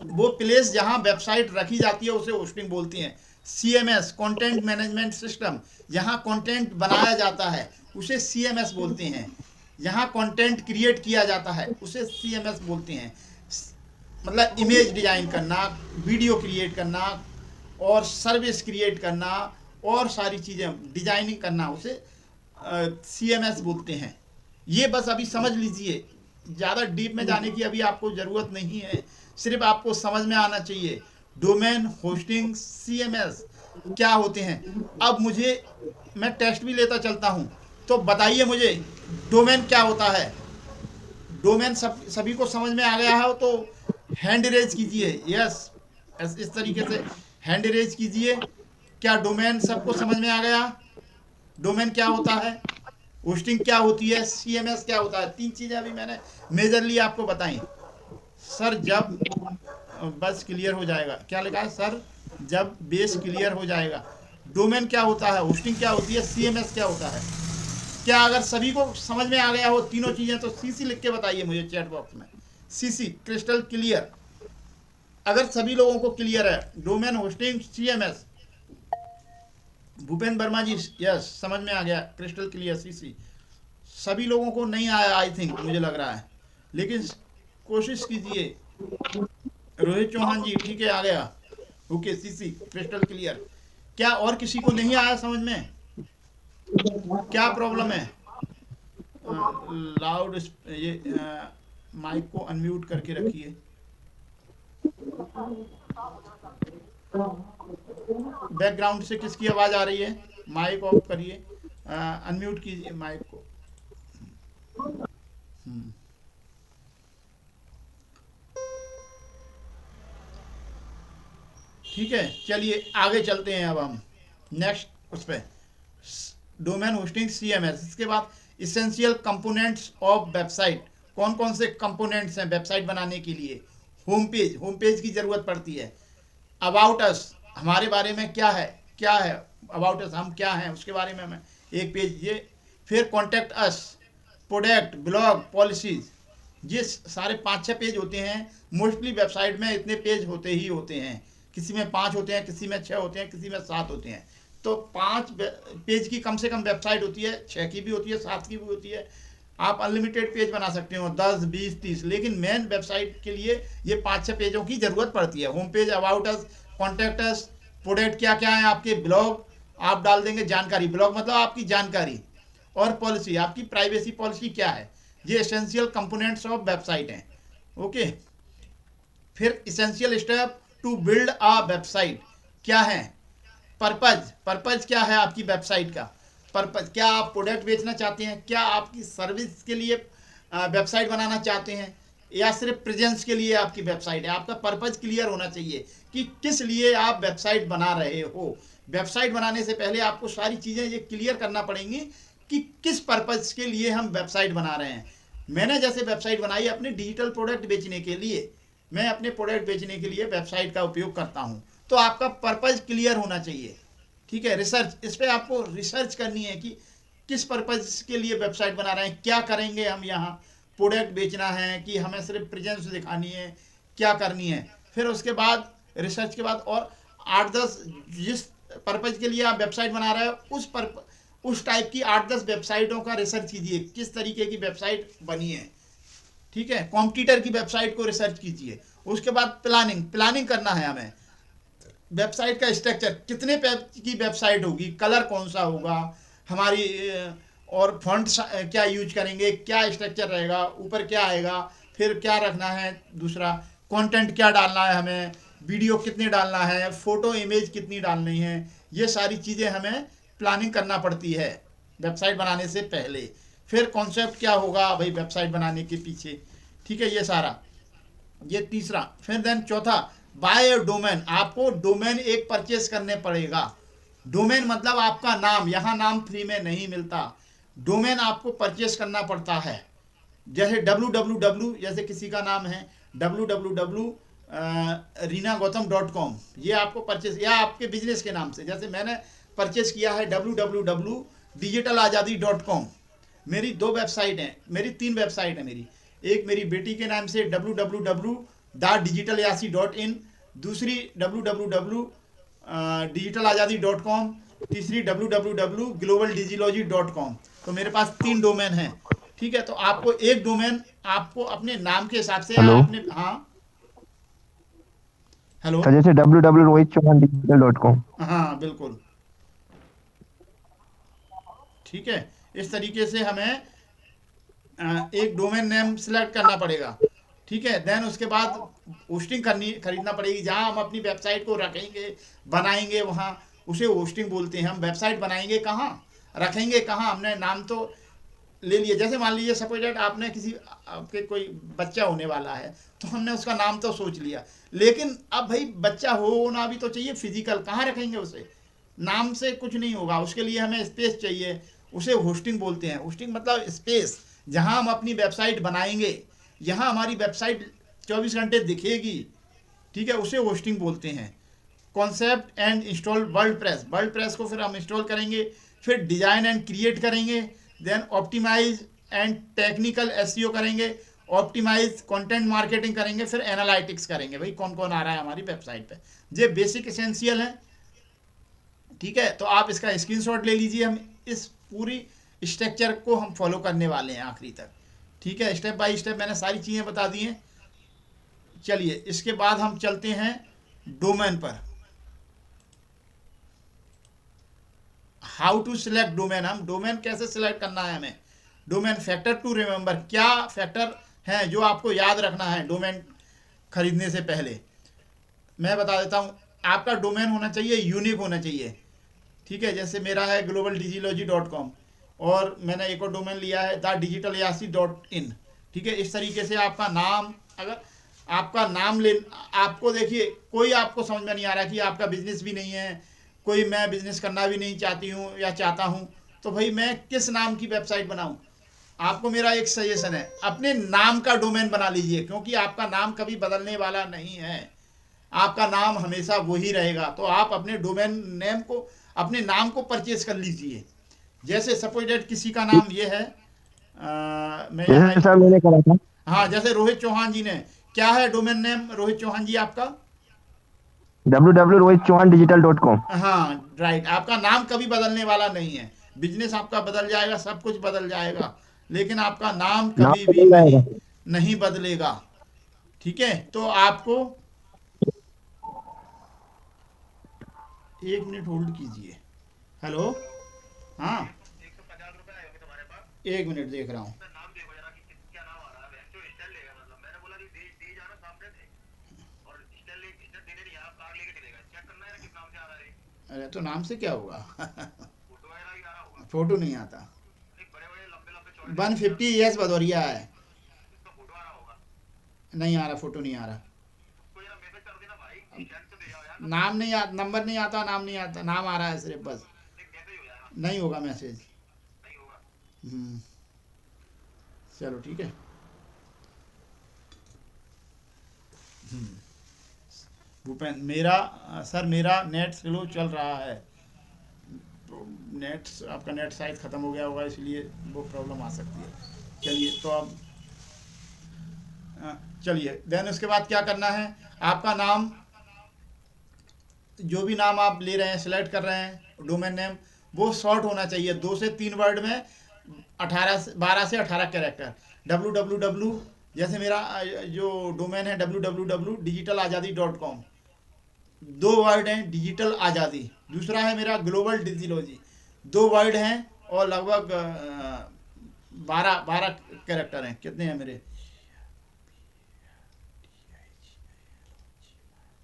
Speaker 1: वो प्लेस जहां वेबसाइट रखी जाती है उसे होस्टिंग बोलती हैं। CMS कंटेंट मैनेजमेंट सिस्टम, जहां कंटेंट बनाया जाता है उसे CMS बोलते हैं। जहां कंटेंट क्रिएट किया जाता है उसे CMS बोलते हैं। मतलब इमेज डिजाइन करना, वीडियो क्रिएट करना और सर्विस क्रिएट करना और सारी चीज़ें डिजाइनिंग करना, उसे CMS बोलते हैं। ये बस अभी समझ लीजिए, ज़्यादा डीप में जाने की अभी आपको ज़रूरत नहीं है, सिर्फ आपको समझ में आना चाहिए डोमेन होस्टिंग CMS क्या होते हैं। अब मैं टेस्ट भी लेता चलता हूँ, तो बताइए मुझे डोमेन क्या होता है। डोमेन सभी को समझ में आ गया हो तो हैंड रेज कीजिए। यस, इस तरीके से हैंड रेज कीजिए। क्या डोमेन सबको समझ में आ गया? डोमेन क्या होता है, होस्टिंग क्या होती है, CMS क्या होता है। 3 चीज़ें अभी मैंने मेजरली आपको बताई। सर जब बस क्लियर हो जाएगा, क्या लिखा है सर? जब बेस क्लियर हो जाएगा। डोमेन क्या होता है, होस्टिंग क्या होती है, CMS क्या होता है। क्या अगर सभी को समझ में आ गया हो तीनों चीज़ें तो CC लिख के बताइए मुझे चैट बॉक्स में। CC क्रिस्टल क्लियर, अगर सभी लोगों को क्लियर है domain hosting CMS। Bhupen Verma ji yes, समझ में आ गया, क्रिस्टल क्लियर CC। सभी लोगों को नहीं आया आई थिंक, मुझे लग रहा है, लेकिन कोशिश कीजिए। रोहित चौहान जी ठीक है, आ गया। Okay, CC crystal clear. क्या और किसी को नहीं आया समझ में? क्या प्रॉब्लम है? लाउड ये माइक को अनम्यूट करके रखिए। बैकग्राउंड से किसकी आवाज़ आ रही है? माइक ऑफ करिए, अनम्यूट कीजिए माइक को। ठीक है, चलिए आगे चलते हैं। अब हम नेक्स्ट उस पर डोमेन होस्टिंग CMS। इसके बाद इसेंशियल कंपोनेंट्स ऑफ वेबसाइट। कौन कौन से कंपोनेंट्स हैं वेबसाइट बनाने के लिए? होम पेज की ज़रूरत पड़ती है। अबाउट अस, हमारे बारे में क्या है अबाउट अस, हम क्या हैं उसके बारे में हमें एक पेज ये। फिर contact us, product, blog, policies, ये सारे 5-6 पेज होते हैं। मोस्टली वेबसाइट में इतने पेज होते ही होते हैं, किसी में 5 होते हैं, किसी में 6 होते हैं, किसी में 7 होते हैं। तो 5 पेज की कम से कम वेबसाइट होती है, 6 की भी होती है, 7 की भी होती है। आप अनलिमिटेड पेज बना सकते हो, 10, 20, 30, लेकिन मेन वेबसाइट के लिए ये 5-6 पेजों की ज़रूरत पड़ती है। Home page, about us, contact us, product क्या क्या है आपके, ब्लॉग आप डाल देंगे, जानकारी, ब्लॉग मतलब आपकी जानकारी, और पॉलिसी आपकी प्राइवेसी पॉलिसी क्या है। ये एसेंशियल कंपोनेंट्स ऑफ वेबसाइट हैं। ओके, फिर essential step to build a website क्या है? पर्पज क्या है आपकी वेबसाइट का? पर्पज, क्या आप प्रोडक्ट बेचना चाहते हैं, क्या आपकी सर्विस के लिए वेबसाइट बनाना चाहते हैं, या सिर्फ प्रेजेंस के लिए आपकी वेबसाइट है। आपका पर्पज क्लियर होना चाहिए कि किस लिए आप वेबसाइट बना रहे हो। वेबसाइट बनाने से पहले आपको सारी चीज़ें ये क्लियर करना पड़ेंगी कि किस पर्पज के लिए हम वेबसाइट बना रहे हैं। मैंने जैसे वेबसाइट बनाई अपने डिजिटल प्रोडक्ट बेचने के लिए, मैं अपने प्रोडक्ट बेचने के लिए वेबसाइट का उपयोग करता हूँ, तो आपका पर्पज क्लियर होना चाहिए। ठीक है, रिसर्च, इस पर आपको रिसर्च करनी है कि किस पर्पज के लिए वेबसाइट बना रहे हैं, क्या करेंगे हम यहाँ, प्रोडक्ट बेचना है कि हमें सिर्फ प्रेजेंस दिखानी है, क्या करनी है। फिर उसके बाद रिसर्च के बाद और 8-10, जिस पर्पज के लिए आप वेबसाइट बना रहे हो उस टाइप की 8-10 वेबसाइटों का रिसर्च कीजिए, किस तरीके की वेबसाइट बनी है। ठीक है, कॉम्पिटिटर की वेबसाइट को रिसर्च कीजिए। उसके बाद प्लानिंग करना है हमें, वेबसाइट का स्ट्रक्चर, कितने पेज की वेबसाइट होगी, कलर कौन सा होगा हमारी, और फॉन्ट क्या यूज करेंगे, क्या स्ट्रक्चर रहेगा, ऊपर क्या आएगा, फिर क्या रखना है, दूसरा कंटेंट क्या डालना है हमें, वीडियो कितनी डालना है, फोटो इमेज कितनी डालनी है, ये सारी चीज़ें हमें प्लानिंग करना पड़ती है वेबसाइट बनाने से पहले। फिर कॉन्सेप्ट क्या होगा भाई वेबसाइट बनाने के पीछे। ठीक है, ये सारा, ये तीसरा। फिर देन चौथा, बाय डोमेन, आपको डोमेन एक परचेस करने पड़ेगा। डोमेन मतलब आपका नाम, यहाँ नाम फ्री में नहीं मिलता, डोमेन आपको परचेस करना पड़ता है। जैसे www, जैसे किसी का नाम है www रीनागौतम.com, ये आपको परचेस, या आपके बिजनेस के नाम से, जैसे मैंने परचेस किया है www digitalazadi.com। मेरी 2 वेबसाइट हैं, मेरी 3 वेबसाइट है मेरी। एक मेरी बेटी के नाम से www.digitalayasi.in, दूसरी www.digitalazadi.com, तीसरी www.globaldigilogy.com। तो मेरे पास 3 डोमेन हैं। ठीक है, तो आपको एक डोमेन आपको अपने नाम के हिसाब से, या
Speaker 3: हेलो
Speaker 1: अपने, हाँ हेलो,
Speaker 3: सर, जैसे www.rohitchauhandigital.com।
Speaker 1: हाँ बिल्कुल, ठीक है। इस तरीके से हमें एक डोमेन नेम सिलेक्ट करना पड़ेगा। ठीक है, देन उसके बाद होस्टिंग खरीदना पड़ेगी, जहाँ हम अपनी वेबसाइट को रखेंगे, बनाएंगे, वहाँ उसे होस्टिंग बोलते हैं। हम वेबसाइट बनाएंगे कहाँ, रखेंगे कहाँ, हमने नाम तो ले लिए। जैसे मान लीजिए सपोज दैट आपने किसी, आपके कोई बच्चा होने वाला है, तो हमने उसका नाम तो सोच लिया, लेकिन अब भाई बच्चा होना भी तो चाहिए फिजिकल, कहाँ रखेंगे उसे, नाम से कुछ नहीं होगा, उसके लिए हमें स्पेस चाहिए, उसे होस्टिंग बोलते हैं। होस्टिंग मतलब स्पेस, जहाँ हम अपनी वेबसाइट बनाएंगे, यहाँ हमारी वेबसाइट 24 घंटे दिखेगी। ठीक है, उसे होस्टिंग बोलते हैं। Concept and install WordPress को फिर हम इंस्टॉल करेंगे, फिर डिजाइन एंड क्रिएट करेंगे, then optimise and technical SEO करेंगे, ऑप्टिमाइज कंटेंट मार्केटिंग करेंगे, फिर एनालिटिक्स करेंगे, भाई कौन कौन आ रहा है हमारी वेबसाइट पे। ये बेसिक एसेंशियल है। ठीक है, तो आप इसका स्क्रीनशॉट ले लीजिए, हम इस पूरी स्ट्रक्चर को हम फॉलो करने वाले हैं आखिरी तक। ठीक है, स्टेप बाय स्टेप मैंने सारी चीज़ें बता दी हैं। चलिए इसके बाद हम चलते हैं डोमेन पर। हाउ टू सिलेक्ट डोमेन, हम डोमेन कैसे सिलेक्ट करना है हमें। डोमेन फैक्टर टू रिमेंबर, क्या फैक्टर हैं जो आपको याद रखना है डोमेन खरीदने से पहले, मैं बता देता हूँ। आपका डोमेन होना चाहिए, यूनिक होना चाहिए। ठीक है, जैसे मेरा है globaldigilogy.com, और मैंने एक और डोमेन लिया है thedigitalyashi.in। ठीक है, इस तरीके से आपका नाम, अगर आपका नाम ले, आपको देखिए कोई आपको समझ में नहीं आ रहा कि आपका बिजनेस भी नहीं है, कोई मैं बिजनेस करना भी नहीं चाहती हूँ या चाहता हूँ, तो भाई मैं किस नाम की वेबसाइट बनाऊँ। आपको मेरा एक सजेशन है, अपने नाम का डोमेन बना लीजिए, क्योंकि आपका नाम कभी बदलने वाला नहीं है, आपका नाम हमेशा वही रहेगा। तो आप अपने डोमेन नेम को, अपने नाम को परचेज कर लीजिए। जैसे सपोज डेट किसी का नाम ये है, मैं यहाँ,
Speaker 3: जैसे सर मैंने करा था
Speaker 1: हाँ जैसे रोहित चौहान जी ने, क्या है डोमेन नेम रोहित चौहान जी आपका,
Speaker 3: www.rohitchauhandigital.com।
Speaker 1: हाँ राइट, आपका नाम कभी बदलने वाला नहीं है। बिजनेस आपका बदल जाएगा, सब कुछ बदल जाएगा, लेकिन आपका नाम
Speaker 3: नाम
Speaker 1: कभी भी
Speaker 3: बदल
Speaker 1: नहीं
Speaker 3: जाएगा।
Speaker 1: नहीं बदलेगा। ठीक है, तो आपको 1 मिनट होल्ड कीजिए। हेलो, हाँ 1 मिनट देख रहा हूँ। अरे तो नाम से क्या होगा फोटो नहीं आता। 150 यस भदौरिया है। नहीं आ रहा, फोटो नहीं आ रहा। नाम नहीं आता, नंबर नहीं आता, नाम नहीं आता, नाम आ रहा है सिर्फ बस। नहीं होगा मैसेज। हम्म, चलो ठीक है। भूपेन मेरा सर मेरा नेट स्लो चल रहा है। तो नेट, आपका नेट शायद ख़त्म हो गया होगा, इसलिए वो प्रॉब्लम आ सकती है। चलिए तो अब चलिए देन उसके बाद क्या करना है, आपका नाम, जो भी नाम आप ले रहे हैं, सिलेक्ट कर रहे हैं डोमेन नेम, वो शॉर्ट होना चाहिए, 2 से 3 वर्ड में, 12 से 18 कैरेक्टर। www, जैसे मेरा जो डोमेन है www.digitalazaadi.com, 2 वर्ड हैं, डिजिटल आज़ादी। दूसरा है मेरा ग्लोबल डिजिलॉजी, 2 वर्ड हैं और लगभग 12 कैरेक्टर हैं। कितने हैं मेरे,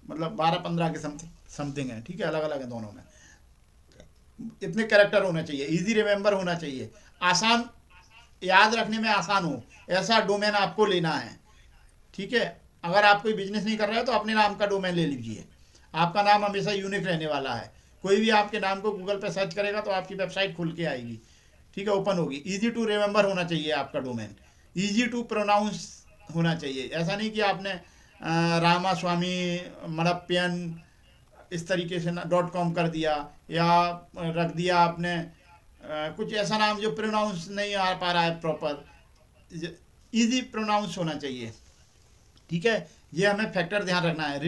Speaker 1: मतलब 12-15 के समथिंग है, ठीक है, अलग अलग है दोनों में। इतने कैरेक्टर होने चाहिए, इजी रिमेंबर होना चाहिए, आसान, याद रखने में आसान हो, ऐसा डोमेन आपको लेना है, ठीक है। अगर आप कोई बिजनेस नहीं कर रहे हो तो अपने नाम का डोमेन ले लीजिए, आपका नाम हमेशा यूनिक रहने वाला है। कोई भी आपके नाम को गूगल पे सर्च करेगा तो आपकी वेबसाइट खुल के आएगी, ठीक है, ओपन होगी। इजी टू रिमेंबर होना चाहिए आपका डोमेन, इजी टू प्रोनाउंस होना चाहिए। ऐसा नहीं कि आपने रामा स्वामी मड़प्यन इस तरीके से .com कर दिया, या रख दिया आपने कुछ ऐसा नाम जो प्रोनाउंस नहीं आ पा रहा है प्रॉपर। इजी प्रोनाउंस होना चाहिए, ठीक है। ये हमें फैक्टर ध्यान रखना है।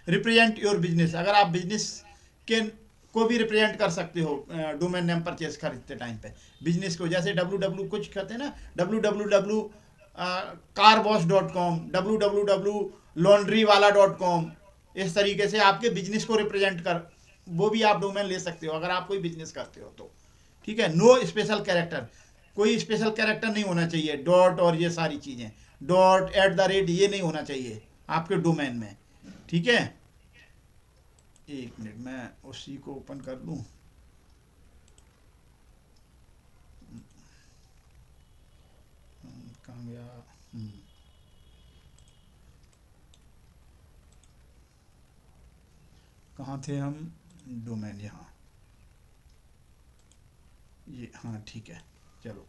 Speaker 1: रिप्रेजेंट योर बिजनेस, अगर आप बिजनेस के को भी रिप्रेजेंट कर सकते हो डोमेन नेम परचेज खरीदते टाइम पे, बिजनेस को, जैसे कुछ कहते हैं ना, www.carboss.com, www.laundrywala.com, इस तरीके से आपके बिजनेस को रिप्रेजेंट कर, वो भी आप डोमेन ले सकते हो अगर आप कोई बिजनेस करते हो तो, ठीक है। नो स्पेशल कैरेक्टर, कोई स्पेशल कैरेक्टर नहीं होना चाहिए, डॉट और ये सारी चीज़ें, .@ ये नहीं होना चाहिए आपके डोमेन में, ठीक है। एक मिनट, मैं उसी को ओपन कर लूँ। कहाँ गया, कहाँ थे हम, डोमेन, यहाँ, ये, हाँ ठीक है। चलो,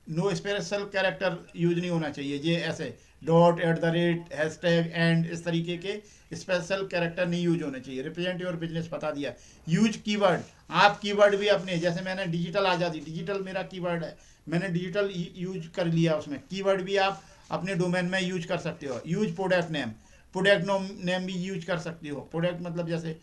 Speaker 1: नो स्पेशल कैरेक्टर यूज नहीं होना चाहिए, ये ऐसे .@ हैशटैग एंड इस तरीके के स्पेशल कैरेक्टर नहीं यूज होने चाहिए। रिप्रेजेंट योर बिजनेस बता दिया। यूज कीवर्ड, आप कीवर्ड भी अपने, जैसे मैंने डिजिटल आज़ादी, डिजिटल मेरा कीवर्ड है, मैंने डिजिटल यूज कर लिया, उसमें कीवर्ड भी आप अपने डोमेन में यूज कर सकते हो। Use product name, product name भी यूज कर सकते हो। प्रोडक्ट मतलब जैसे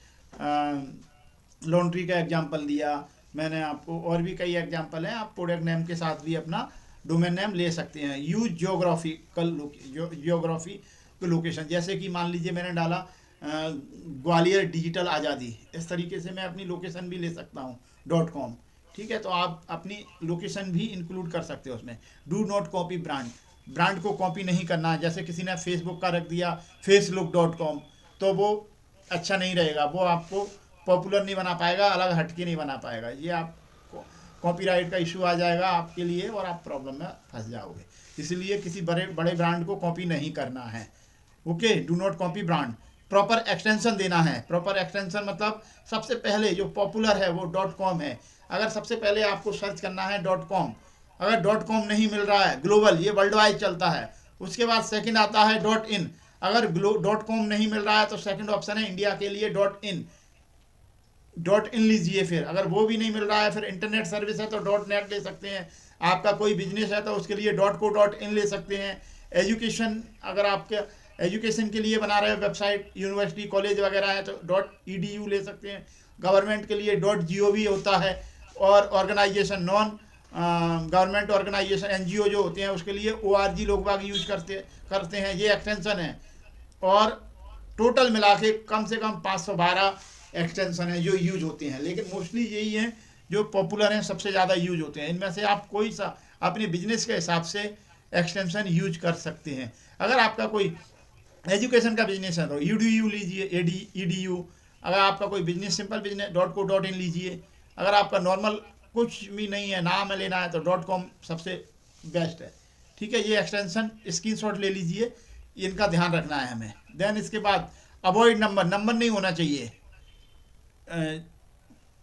Speaker 1: लॉन्ड्री का एग्जांपल दिया मैंने आपको, और भी कई एग्जांपल हैं, आप प्रोडक्ट नेम के साथ भी अपना डोमेन नेम ले सकते हैं। यूज जियोग्राफी लोकेशन, जैसे कि मान लीजिए मैंने डाला ग्वालियर डिजिटल आज़ादी, इस तरीके से मैं अपनी लोकेशन भी ले सकता हूँ .com, ठीक है। तो आप अपनी लोकेशन भी इंक्लूड कर सकते हो उसमें। Do not copy brand, brand को कॉपी नहीं करना है। जैसे किसी ने फेसबुक का रख दिया facebook.com, तो वो अच्छा नहीं रहेगा, वो आपको पॉपुलर नहीं बना पाएगा, अलग हटके नहीं बना पाएगा, ये आप कॉपीराइट का इशू आ जाएगा आपके लिए और आप प्रॉब्लम में फंस जाओगे। इसलिए किसी बड़े ब्रांड को कॉपी नहीं करना है, okay. Do not copy brand. Proper extension देना है। प्रॉपर एक्सटेंशन मतलब सबसे पहले जो पॉपुलर है वो .com है, अगर सबसे पहले आपको सर्च करना है .com, अगर .com नहीं मिल रहा है, ग्लोबल, ये वर्ल्ड वाइड चलता है, उसके बाद सेकंड आता है .in, अगर .com नहीं मिल रहा है तो सेकंड ऑप्शन है इंडिया के लिए .in लीजिए। फिर अगर वो भी नहीं मिल रहा है, फिर इंटरनेट सर्विस है तो .net ले सकते हैं। आपका कोई बिजनेस है तो उसके लिए .co.in ले सकते हैं। एजुकेशन, अगर आपके एजुकेशन के लिए बना रहे हो वेबसाइट, यूनिवर्सिटी कॉलेज वगैरह है तो .edu ले सकते हैं। गवर्नमेंट के लिए .gov होता है, और organisation, non government organisation NGO जो होते हैं उसके लिए ORG लोग बाग यूज करते हैं, ये एक्सटेंशन है। और टोटल मिला के कम से कम 512 एक्सटेंशन है जो यूज होते हैं, लेकिन मोस्टली यही हैं जो पॉपुलर हैं, सबसे ज़्यादा यूज होते हैं। इनमें से आप कोई सा अपने बिजनेस के हिसाब से एक्सटेंशन यूज कर सकते हैं। अगर आपका कोई एजुकेशन का बिजनेस है तो EDU लीजिए, EDU। अगर आपका कोई बिजनेस, सिंपल बिजनेस .co.in लीजिए। अगर आपका नॉर्मल कुछ भी नहीं है, नाम लेना है तो .com सबसे बेस्ट है। ठीक है, ये एक्सटेंशन स्क्रीनशॉट ले लीजिए, इनका ध्यान रखना है हमें। देन इसके बाद अवॉइड नंबर, नंबर नहीं होना चाहिए।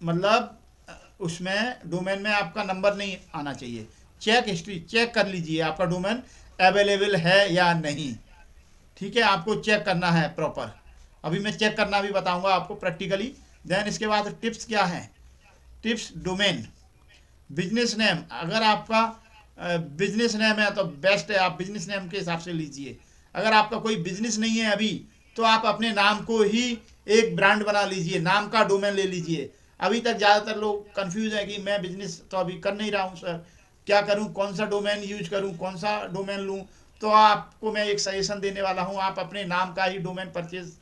Speaker 1: मतलब उसमें डोमेन में आपका नंबर नहीं आना चाहिए। चेक हिस्ट्री, चेक कर लीजिए आपका डोमेन अवेलेबल है या नहीं। ठीक है, आपको चेक करना है प्रॉपर। अभी मैं चेक करना भी बताऊंगा आपको प्रैक्टिकली। देन इसके बाद टिप्स क्या है, टिप्स डोमेन, बिजनेस नेम। अगर आपका बिजनेस नेम है तो बेस्ट है, आप बिजनेस नेम के हिसाब से लीजिए। अगर आपका कोई बिजनेस नहीं है अभी, तो आप अपने नाम को ही एक ब्रांड बना लीजिए, नाम का डोमेन ले लीजिए। अभी तक ज़्यादातर लोग कंफ्यूज है कि मैं बिजनेस तो अभी कर नहीं रहा हूँ सर, क्या करूँ, कौन सा डोमेन यूज करूँ, कौन सा डोमेन लूँ। तो आपको मैं एक सजेशन देने वाला हूँ, आप अपने नाम का ही डोमेन परचेज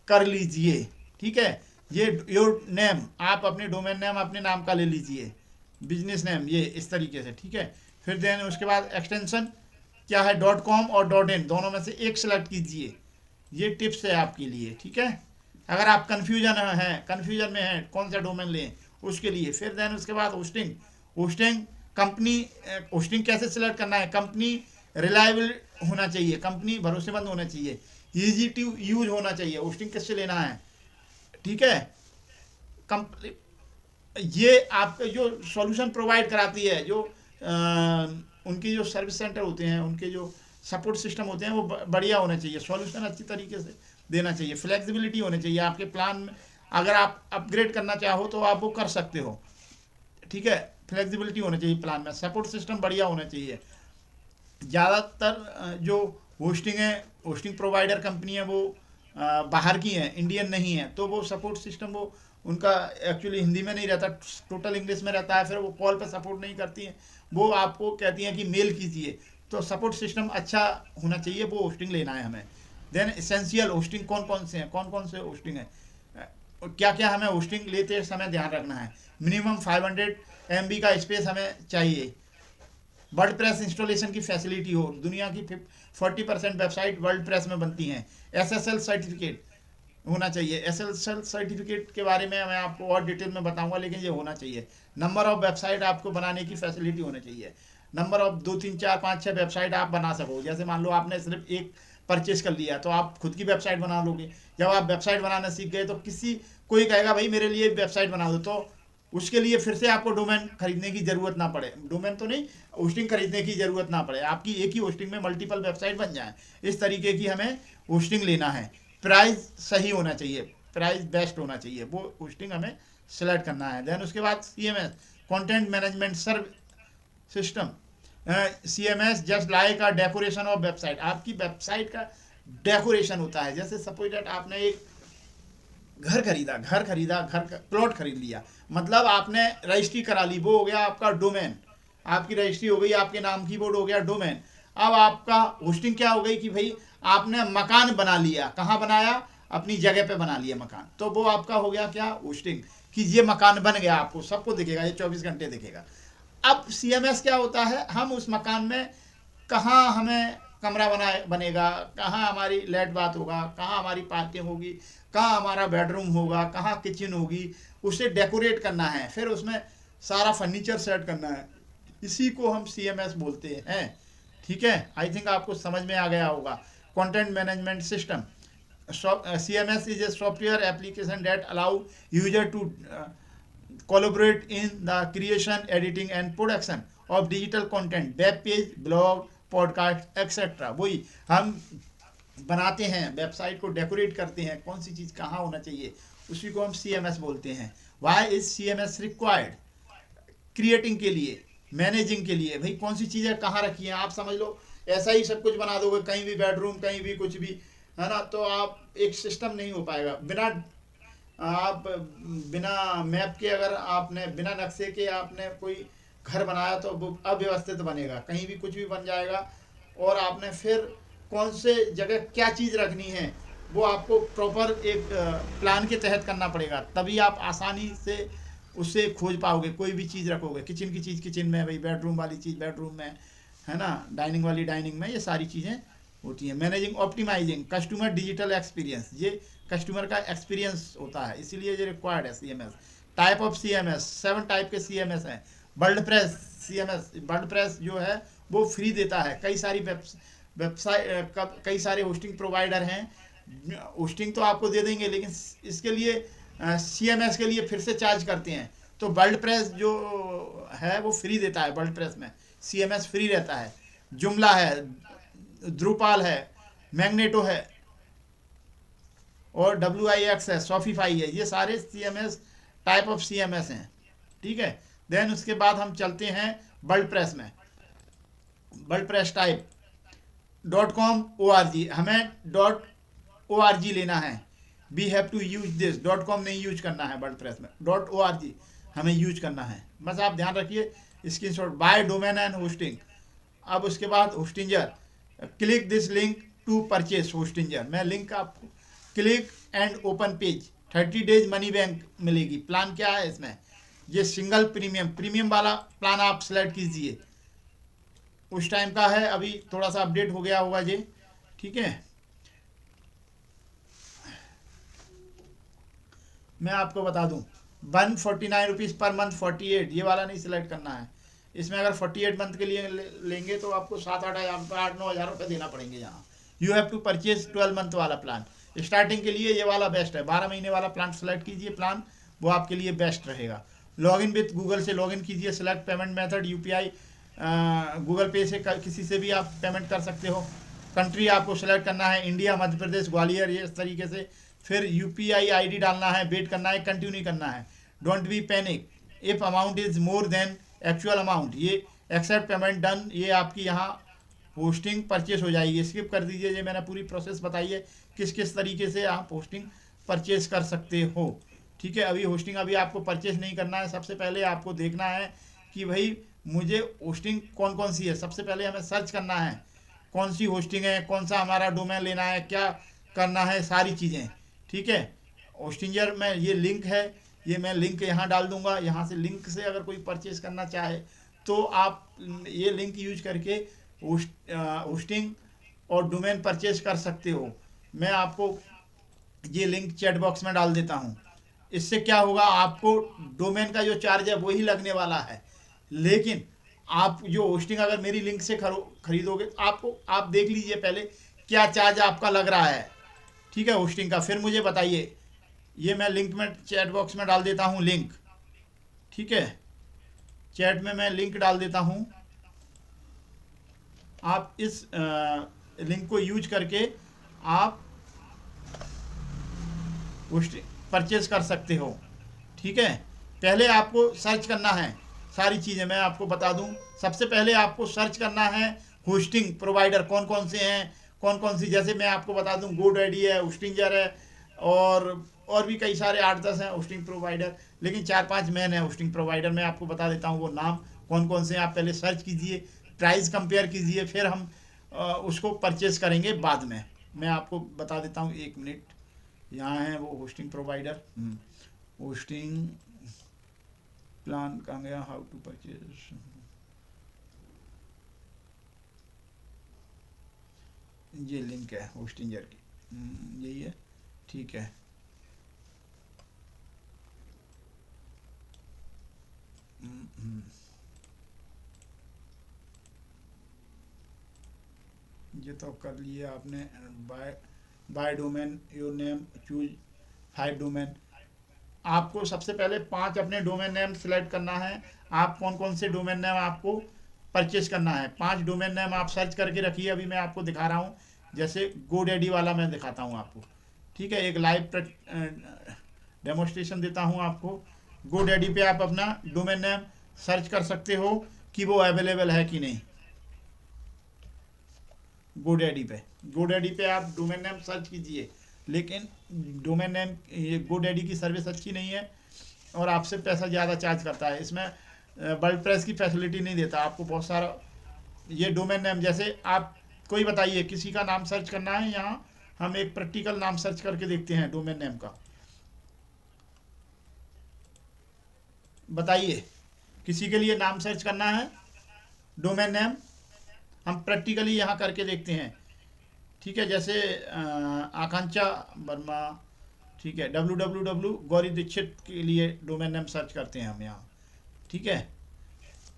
Speaker 1: कर लीजिए। ठीक है, ये योर नेम, आप अपने डोमेन नेम अपने नाम का ले लीजिए, बिजनेस नेम, ये इस तरीके से। ठीक है, फिर देन उसके बाद एक्सटेंशन क्या है, .com और .in दोनों में से एक सेलेक्ट कीजिए। ये टिप्स है आपके लिए। ठीक है, अगर आप कन्फ्यूजन में हैं कौन सा डोमेन लें उसके लिए। फिर देन उसके बाद होस्टिंग, होस्टिंग कंपनी, होस्टिंग कैसे सेलेक्ट करना है, कंपनी रिलायबल होना चाहिए, कंपनी भरोसेमंद होना चाहिए, ईजी टू यूज होना चाहिए। होस्टिंग किससे लेना है, ठीक है, ये आपके जो सॉल्यूशन प्रोवाइड कराती है, जो उनके जो सर्विस सेंटर होते हैं, उनके जो सपोर्ट सिस्टम होते हैं, वो बढ़िया होने चाहिए, सॉल्यूशन अच्छी तरीके से देना चाहिए, फ्लेक्सिबिलिटी होनी चाहिए आपके प्लान में। अगर आप अपग्रेड करना चाहो तो आप वो कर सकते हो। ठीक है, फ्लेक्सिबिलिटी होनी चाहिए प्लान में, सपोर्ट सिस्टम बढ़िया होना चाहिए। ज़्यादातर जो होस्टिंग है, होस्टिंग प्रोवाइडर कंपनी है, वो बाहर की हैं, इंडियन नहीं है, तो वो सपोर्ट सिस्टम वो उनका एक्चुअली हिंदी में नहीं रहता, टोटल इंग्लिश में रहता है। फिर वो कॉल पे सपोर्ट नहीं करती हैं, वो आपको कहती हैं कि मेल कीजिए। तो सपोर्ट सिस्टम अच्छा होना चाहिए, वो होस्टिंग लेना है हमें। देन एसेंशियल होस्टिंग कौन कौन से हैं, कौन कौन से होस्टिंग है, क्या क्या हमें होस्टिंग लेते समय ध्यान रखना है। मिनिमम 500 MB का स्पेस हमें चाहिए। वर्डप्रेस इंस्टॉलेशन की फैसिलिटी हो, दुनिया की 40% वेबसाइट वर्डप्रेस में बनती हैं। SSL सर्टिफिकेट होना चाहिए। SSL सर्टिफिकेट के बारे में मैं आपको और डिटेल में बताऊंगा, लेकिन ये होना चाहिए। नंबर ऑफ वेबसाइट आपको बनाने की फैसिलिटी होनी चाहिए, नंबर ऑफ 2 3 4 5 6 वेबसाइट आप बना सको। जैसे मान लो आपने सिर्फ एक परचेज कर लिया, तो आप खुद की वेबसाइट बना लोगे। जब आप वेबसाइट बनाना सीख गए तो कोई कहेगा भाई मेरे लिए वेबसाइट बना दो, तो उसके लिए फिर से आपको डोमेन खरीदने की ज़रूरत ना पड़े, डोमेन तो नहीं, होस्टिंग खरीदने की ज़रूरत ना पड़े, आपकी एक ही होस्टिंग में मल्टीपल वेबसाइट बन जाए। इस तरीके की हमें होस्टिंग लेना है। प्राइस सही होना चाहिए, प्राइस बेस्ट होना चाहिए, वो होस्टिंग हमें सेलेक्ट करना है। देन उसके बाद CMS, content management serve system. CMS just like a decoration of website, आपकी वेबसाइट का डेकोरेशन होता है। जैसे सपोज दैट आपने एक घर खरीदा, घर का प्लॉट खरीद लिया, मतलब आपने रजिस्ट्री करा ली, वो हो गया आपका डोमेन, आपकी रजिस्ट्री हो गई, आपके नाम की बोर्ड हो गया डोमेन। अब आपका होस्टिंग क्या हो गई कि भाई आपने मकान बना लिया, कहाँ बनाया, अपनी जगह पे बना लिया मकान, तो वो आपका हो गया क्या, होस्टिंग, कि ये मकान बन गया, आपको सबको दिखेगा, ये 24 घंटे दिखेगा। अब CMS क्या होता है, हम उस मकान में कहाँ हमें कमरा बनेगा, कहाँ हमारी लेट बाथ होगा, कहाँ हमारी पार्किंग होगी, कहाँ हमारा बेडरूम होगा, कहाँ किचन होगी, उसे डेकोरेट करना है, फिर उसमें सारा फर्नीचर सेट करना है। इसी को हम CMS बोलते हैं। ठीक है, आई थिंक आपको समझ में आ गया होगा। Content management system, CMS is a software application that allow user to collaborate in the creation, editing and production of digital content, web page, blog, podcast, etc. वही हम बनाते हैं, वेबसाइट को डेकोरेट करते हैं, कौन सी चीज़ कहाँ होना चाहिए, उसी को हम CMS बोलते हैं। Why is CMS required? Creating के लिए, मैनेजिंग के लिए, भाई कौन सी चीज़ें कहाँ रखी हैं। आप समझ लो ऐसा ही सब कुछ बना दोगे, कहीं भी बेडरूम, कहीं भी कुछ भी, है ना, तो आप एक सिस्टम नहीं हो पाएगा। बिना मैप के, अगर आपने बिना नक्शे के आपने कोई घर बनाया तो वो अव्यवस्थित बनेगा, कहीं भी कुछ भी बन जाएगा। और आपने फिर कौन से जगह क्या चीज़ रखनी है, वो आपको प्रॉपर एक प्लान के तहत करना पड़ेगा, तभी आप आसानी से उससे खोज पाओगे। कोई भी चीज़ रखोगे, किचन की चीज़ किचन में, भाई बेडरूम वाली चीज़ बेडरूम में, है ना, डाइनिंग वाली डाइनिंग में, ये सारी चीज़ें होती हैं। Managing optimising customer digital experience, ये कस्टमर का एक्सपीरियंस होता है, इसीलिए ये रिक्वायर्ड है CMS। Type of CMS, 7 type के CMS हैं। वर्ल्डप्रेस CMS, वर्ल्डप्रेस जो है वो फ्री देता है। कई सारी वेबसाइट, कई सारे होस्टिंग प्रोवाइडर हैं, होस्टिंग तो आपको दे देंगे, लेकिन इसके लिए CMS के लिए फिर से चार्ज करते हैं। तो वर्ल्डप्रेस जो है वो फ्री देता है, वर्ल्डप्रेस में CMS फ्री रहता है। जुमला है, द्रुपाल है, मैग्नेटो है और WIX है, शॉपिफाई है। ये सारे CMS टाइप ऑफ CMS हैं, ठीक है। देन उसके बाद हम चलते हैं वर्ल्डप्रेस में। वर्ल्डप्रेस टाइप .com/org, हमें .org लेना है। We have to use this, .com नहीं यूज करना है वर्ल्डप्रेस में, .org हमें यूज करना है। बस आप ध्यान रखिए, screenshot. Buy domain and hosting. अब उसके बाद Hostinger, click this link to purchase Hostinger. मैं लिंक आपको click and open page, 30 days money bank मिलेगी। प्लान क्या है इसमें, ये सिंगल प्रीमियम वाला प्लान आप सेलेक्ट कीजिए। उस टाइम का है, अभी थोड़ा सा अपडेट हो गया होगा ये, ठीक है। मैं आपको बता दूं, 149 रुपीज़ पर मंथ, 48, ये वाला नहीं सिलेक्ट करना है। इसमें अगर 48 मंथ के लिए लेंगे तो आपको 7-8 हज़ार 8-9 हज़ार रुपये देना पड़ेंगे यहाँ। You have to purchase 12 month वाला प्लान। स्टार्टिंग के लिए ये वाला बेस्ट है, 12 महीने वाला प्लान सेलेक्ट कीजिए, प्लान वो आपके लिए बेस्ट रहेगा। लॉगिन विथ गूगल से लॉगिन कीजिए, select payment method, UPI, Google पे से किसी से भी आप पेमेंट कर सकते हो। कंट्री आपको सेलेक्ट करना है, इंडिया, मध्य प्रदेश, ग्वालियर, ये इस तरीके से। फिर UPI ID डालना है, वेट करना है, कंटिन्यू करना है। Don't be panic if amount is more than actual amount, ये एक्सेप्ट पेमेंट डन, ये आपकी यहाँ होस्टिंग परचेस हो जाएगी। स्किप कर दीजिए, ये मैंने पूरी प्रोसेस बताई है किस किस तरीके से आप होस्टिंग परचेस कर सकते हो, ठीक है। अभी होस्टिंग अभी आपको परचेस नहीं करना है। सबसे पहले आपको देखना है कि भाई मुझे होस्टिंग कौन कौन सी है। सबसे पहले हमें सर्च करना है कौन सी होस्टिंग है, कौन सा हमारा डोमेन लेना है, क्या करना है, सारी चीज़ें, ठीक है। होस्टिंजर में ये लिंक है, ये मैं लिंक यहाँ डाल दूंगा। यहाँ से लिंक से अगर कोई परचेस करना चाहे तो आप ये लिंक यूज करके होस्टिंग और डोमेन परचेस कर सकते हो। मैं आपको ये लिंक चैट बॉक्स में डाल देता हूँ। इससे क्या होगा, आपको डोमेन का जो चार्ज है वही लगने वाला है, लेकिन आप जो होस्टिंग अगर मेरी लिंक से खरीदोगे तो आपको, आप देख लीजिए पहले क्या चार्ज आपका लग रहा है, ठीक है, होस्टिंग का, फिर मुझे बताइए। ये मैं लिंक में चैट बॉक्स में डाल देता हूँ लिंक, ठीक है। चैट में मैं लिंक डाल देता हूँ। आप इस लिंक को यूज करके आप परचेज कर सकते हो, ठीक है। पहले आपको सर्च करना है सारी चीज़ें, मैं आपको बता दूं। सबसे पहले आपको सर्च करना है होस्टिंग प्रोवाइडर कौन कौन से हैं, कौन कौन सी, जैसे मैं आपको बता दूं, GoDaddy है, होस्टिंजर है, और भी कई सारे 8-10 हैं होस्टिंग प्रोवाइडर, लेकिन 4-5 मेन है होस्टिंग प्रोवाइडर। मैं आपको बता देता हूँ वो नाम कौन कौन से हैं। आप पहले सर्च कीजिए, प्राइस कंपेयर कीजिए, फिर हम उसको परचेस करेंगे बाद में। मैं आपको बता देता हूँ, 1 मिनट। यहाँ है वो होस्टिंग प्रोवाइडर, होस्टिंग प्लान कहाँ गया, हाउ टू परचेज, ये लिंक है होस्टिंजर की, यही है, ठीक है। ये तो कर लिए आपने। Buy domain your name, choose 5 domain. आपको सबसे पहले 5 अपने डोमेन नेम सिलेक्ट करना है। आप कौन कौन से डोमेन नेम आपको परचेस करना है, 5 डोमेन नेम आप सर्च करके रखिए। अभी मैं आपको दिखा रहा हूँ, जैसे GoDaddy वाला मैं दिखाता हूँ आपको, ठीक है। एक लाइव डेमोस्ट्रेशन देता हूँ आपको। GoDaddy पे आप अपना डोमेन नेम सर्च कर सकते हो कि वो अवेलेबल है कि नहीं। GoDaddy पे आप डोमेन नेम सर्च कीजिए, लेकिन डोमेन नेम, ये GoDaddy की सर्विस अच्छी नहीं है और आपसे पैसा ज़्यादा चार्ज करता है। इसमें वर्डप्रेस की फैसिलिटी नहीं देता आपको बहुत सारा। ये डोमेन नेम, जैसे आप कोई बताइए, किसी का नाम सर्च करना है, यहाँ हम एक प्रैक्टिकल नाम सर्च करके देखते हैं डोमेन नेम का। बताइए, किसी के लिए नाम सर्च करना है डोमेन नेम, हम प्रैक्टिकली यहाँ करके देखते हैं, ठीक है। जैसे आकांक्षा वर्मा ठीक है, www गौरी दीक्षित के लिए डोमेन नेम सर्च करते हैं हम यहाँ। ठीक है,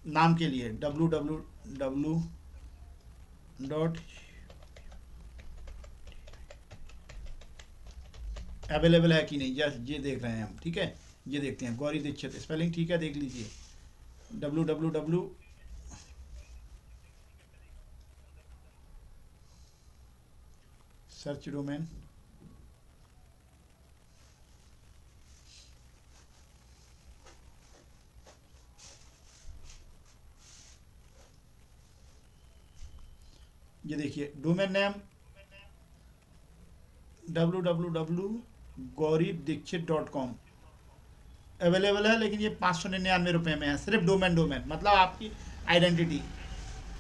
Speaker 1: नाम के लिए www डॉट अवेलेबल है कि नहीं, जस्ट ये देख रहे हैं हम। ठीक है, ये देखते हैं गौरी दीक्षित, स्पेलिंग ठीक है, देख लीजिए। www सर्च डोमेन, ये देखिए domain name www Gauri Dikshit .com available है, लेकिन ये 599 रुपये में है, सिर्फ डोमेन मतलब आपकी आइडेंटिटी,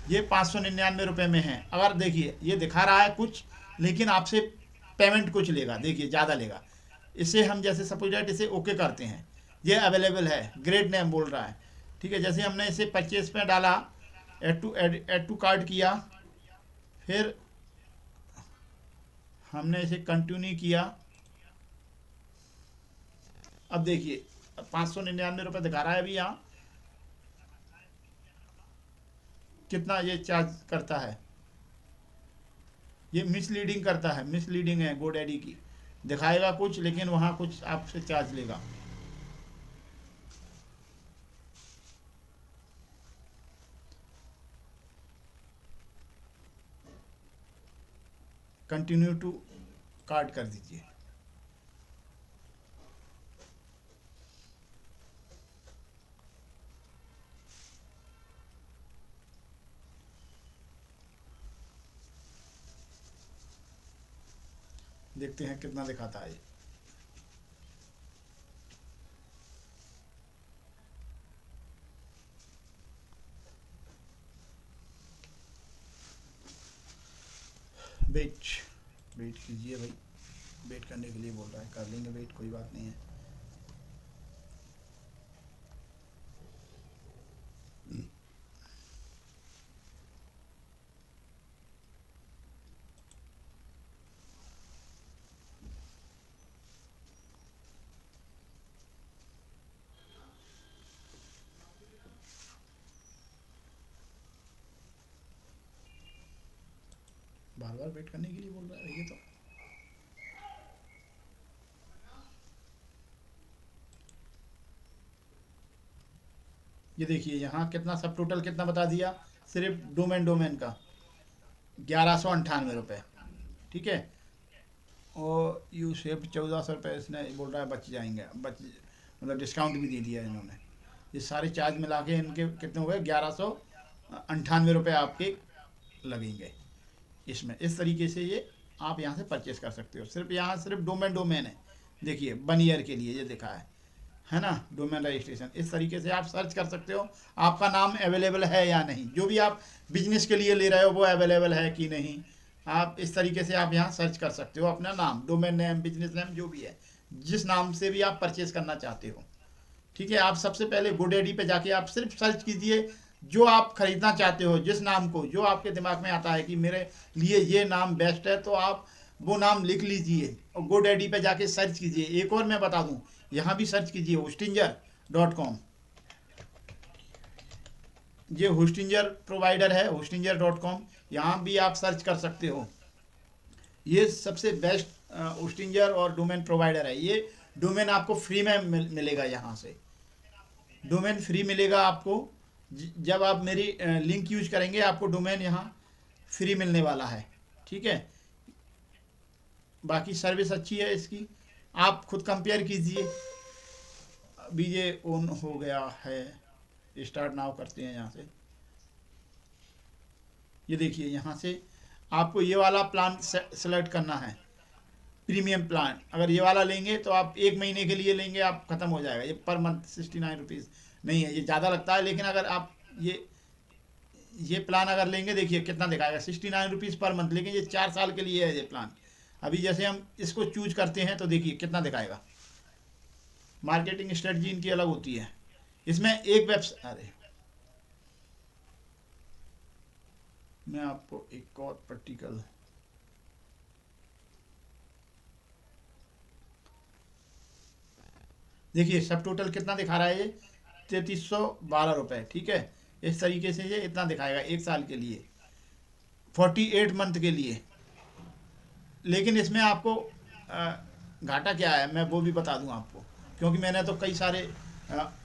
Speaker 1: ये 599 रुपये में है। अगर देखिए ये दिखा रहा है कुछ, लेकिन आपसे पेमेंट कुछ लेगा, देखिए ज़्यादा लेगा। इसे हम जैसे सपोज दैट इसे ओके करते हैं, ये अवेलेबल है, ग्रेट नेम बोल रहा है। ठीक है, जैसे हमने इसे परचेज में डाला, एड टू कार्ट किया, फिर हमने इसे कंटिन्यू किया। अब देखिए 599 रुपये दिखा रहा है अभी यहाँ, कितना ये चार्ज करता है, ये मिसलीडिंग करता है, मिसलीडिंग है गोडैडी की, दिखाएगा कुछ लेकिन वहाँ कुछ आपसे चार्ज लेगा। कंटिन्यू टू कार्ड कर दीजिए। देखते हैं कितना दिखाता है। वेट वेट कीजिए भाई, वेट करने के लिए बोल रहा है, कर लेंगे वेट, कोई बात नहीं है। बार बार वेट करने के लिए बोल रहा है ये तो। ये देखिए यहाँ कितना सब टोटल कितना बता दिया, सिर्फ डोमेन का 1198 रुपये। ठीक है, और यू सेव 1400 रुपये इसने बोल रहा है बच जाएंगे, बच मतलब डिस्काउंट भी दे दिया इन्होंने। ये सारे चार्ज मिला के इनके कितने हो गए, 1198 रुपये आपके लगेंगे इसमें। इस तरीके से ये आप यहाँ से परचेस कर सकते हो। सिर्फ यहाँ सिर्फ डोमेन है, देखिए 1 ईयर के लिए ये दिखा है ना, डोमेन रजिस्ट्रेशन। इस तरीके से आप सर्च कर सकते हो आपका नाम अवेलेबल है या नहीं, जो भी आप बिजनेस के लिए ले रहे हो वो अवेलेबल है कि नहीं। आप इस तरीके से आप यहाँ सर्च कर सकते हो अपना नाम, डोमेन नेम, बिजनेस नेम, जो भी है, जिस नाम से भी आप परचेस करना चाहते हो। ठीक है, आप सबसे पहले गोडैडी पे जाके आप सिर्फ सर्च कीजिए जो आप खरीदना चाहते हो, जिस नाम को, जो आपके दिमाग में आता है कि मेरे लिए ये नाम बेस्ट है, तो आप वो नाम लिख लीजिए और गोडैडी पे जाके सर्च कीजिए। एक और मैं बता दूं, यहाँ भी सर्च कीजिए hostinger.com, ये होस्टिंजर प्रोवाइडर है, hostinger.com, यहाँ भी आप सर्च कर सकते हो। ये सबसे बेस्ट होस्टिंजर और डोमेन प्रोवाइडर है। ये डोमेन आपको फ्री में मिलेगा, यहाँ से डोमेन फ्री मिलेगा आपको। जब आप मेरी लिंक यूज करेंगे आपको डोमेन यहाँ फ्री मिलने वाला है। ठीक है, बाकी सर्विस अच्छी है इसकी, आप खुद कंपेयर कीजिए। अभी ये ऑन हो गया है, स्टार्ट नाउ करते हैं यहाँ से। ये देखिए यहाँ से आपको ये वाला प्लान सेलेक्ट करना है, प्रीमियम प्लान। अगर ये वाला लेंगे तो आप 1 महीने के लिए लेंगे, आप ख़त्म हो जाएगा। ये पर मंथ 69 रुपीज़ नहीं है, ये ज़्यादा लगता है, लेकिन अगर आप ये प्लान अगर लेंगे, देखिए कितना दिखाएगा, 69 रुपीज़ पर मंथ, लेकिन ये 4 साल के लिए है ये प्लान। अभी जैसे हम इसको चूज करते हैं तो देखिए कितना दिखाएगा। मार्केटिंग स्ट्रेटजी इनकी अलग होती है। इसमें एक वेबसाइट, अरे मैं आपको एक और प्रैक्टिकल देखिए सब टोटल कितना दिखा रहा है ये 3312 रुपये, ठीक है। इस तरीके से ये इतना दिखाएगा एक साल के लिए, 48 मंथ के लिए। लेकिन इसमें आपको घाटा क्या है मैं वो भी बता दूं आपको, क्योंकि मैंने तो कई सारे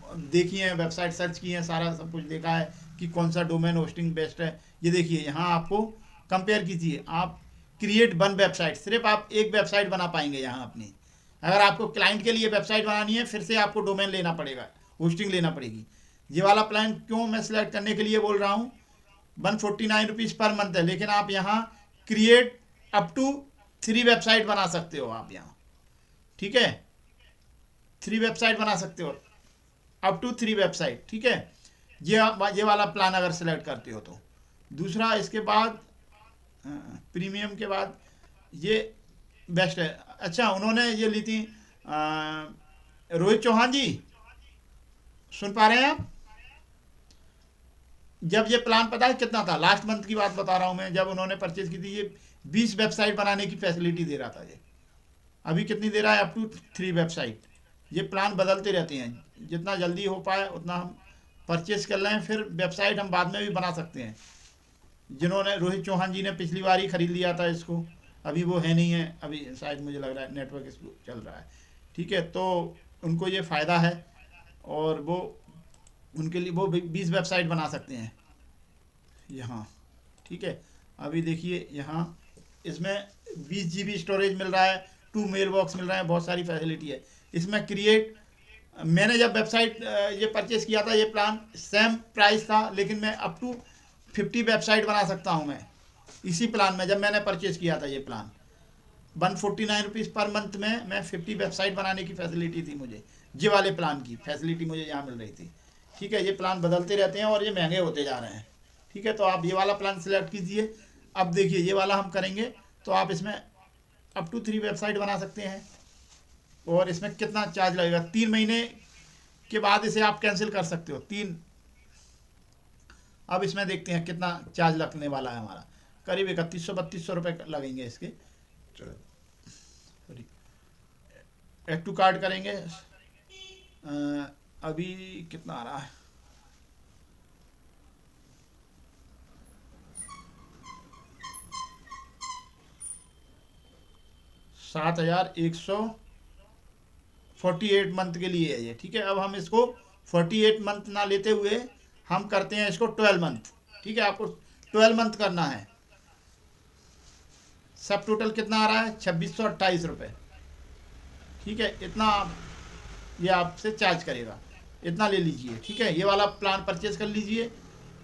Speaker 1: देखी हैं, वेबसाइट सर्च की हैं, सारा सब कुछ देखा है कि कौन सा डोमेन होस्टिंग बेस्ट है। ये देखिए यहाँ आपको कंपेयर कीजिए, आप क्रिएट वन वेबसाइट, सिर्फ आप एक वेबसाइट बना पाएंगे यहाँ अपनी। अगर आपको क्लाइंट के लिए वेबसाइट बनानी है फिर से आपको डोमेन लेना पड़ेगा, होस्टिंग लेना पड़ेगी। ये वाला प्लान क्यों मैं सिलेक्ट करने के लिए बोल रहा हूँ, 149 रुपीज़ पर मंथ है, लेकिन आप यहाँ क्रिएट अप टू 3 वेबसाइट बना सकते हो आप यहाँ, ठीक है। 3 वेबसाइट बना सकते हो, अप टू 3 वेबसाइट, ठीक है। ये वाला प्लान अगर सेलेक्ट करते हो तो। दूसरा इसके बाद प्रीमियम के बाद ये बेस्ट है। अच्छा, उन्होंने ये ली थी रोहित चौहान जी, सुन पा रहे हैं आप? जब ये प्लान पता है कितना था, लास्ट मंथ की बात बता रहा हूँ मैं, जब उन्होंने परचेज की थी ये 20 वेबसाइट बनाने की फैसिलिटी दे रहा था। ये अभी कितनी दे रहा है, अप टू 3 वेबसाइट। ये प्लान बदलते रहते हैं, जितना जल्दी हो पाए उतना हम परचेज कर लें, फिर वेबसाइट हम बाद में भी बना सकते हैं। जिन्होंने रोहित चौहान जी ने पिछली बार ही खरीद लिया था इसको, अभी वो है नहीं है, अभी शायद मुझे लग रहा है नेटवर्क इसको चल रहा है, ठीक है। तो उनको ये फ़ायदा है और वो उनके लिए वो 20 वेबसाइट बना सकते हैं यहाँ, ठीक है। अभी देखिए यहाँ इसमें 20 GB स्टोरेज मिल रहा है, 2 मेल बॉक्स मिल रहा है, बहुत सारी फैसिलिटी है इसमें। क्रिएट, मैंने जब वेबसाइट ये परचेस किया था, ये प्लान सेम प्राइस था, लेकिन मैं अप टू 50 वेबसाइट बना सकता हूँ मैं इसी प्लान में। जब मैंने परचेस किया था ये प्लान 149 रुपीज़ पर मंथ में मैं 50 वेबसाइट बनाने की फैसिलिटी थी मुझे, ये वाले प्लान की फैसिलिटी मुझे यहाँ मिल रही थी, ठीक है। ये प्लान बदलते रहते हैं और ये महंगे होते जा रहे हैं, ठीक है। तो आप ये वाला प्लान सिलेक्ट कीजिए। अब देखिए ये वाला हम करेंगे तो आप इसमें अप टू 3 वेबसाइट बना सकते हैं। और इसमें कितना चार्ज लगेगा, 3 महीने के बाद इसे आप कैंसिल कर सकते हो, 3। अब इसमें देखते हैं कितना चार्ज लगने वाला है हमारा, करीब 3100-3200 रुपये लगेंगे इसके। सॉरी, एड टू कार्ड करेंगे। अभी कितना आ रहा है, $7,148 मंथ के लिए है ये, ठीक है। अब हम इसको 48 मंथ ना लेते हुए हम करते हैं इसको 12 मंथ, ठीक है। आपको 12 मंथ करना है। सब टोटल कितना आ रहा है, 2628 रुपये, ठीक है। इतना ये आपसे चार्ज करेगा, इतना ले लीजिए, ठीक है। ये वाला प्लान परचेज कर लीजिए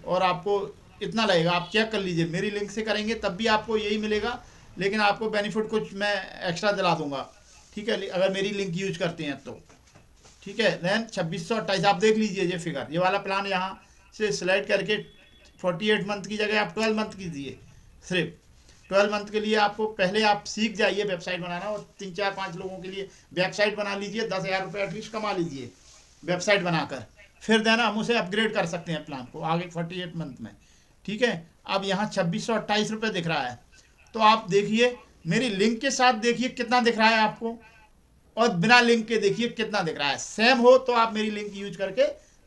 Speaker 1: और आपको इतना लगेगा, आप चेक कर लीजिए। मेरी लिंक से करेंगे तब भी आपको यही मिलेगा, लेकिन आपको बेनिफिट कुछ मैं एक्स्ट्रा दिला दूंगा, ठीक है, अगर मेरी लिंक यूज करते हैं तो, ठीक है। देन 2628 आप देख लीजिए ये फिगर। ये वाला प्लान यहाँ से सिलेक्ट करके 48 मंथ की जगह आप 12 मंथ कीजिए। सिर्फ 12 मंथ के लिए आपको पहले आप सीख जाइए वेबसाइट बनाना, और 3-4-5 लोगों के लिए वेबसाइट बना लीजिए, 10,000 रुपये एटलीस्ट कमा लीजिए वेबसाइट बनाकर। फिर देना हम उसे अपग्रेड कर सकते हैं प्लान को आगे 48 मंथ में, ठीक है। अब यहाँ 2628 रुपये दिख रहा है, तो आप देखिए मेरी लिंक के साथ देखिए कितना दिख रहा है आपको, और बिना लिंक के देखिए कितना दिख रहा है। सेम हो तो आप मेरी लिंक यूज करके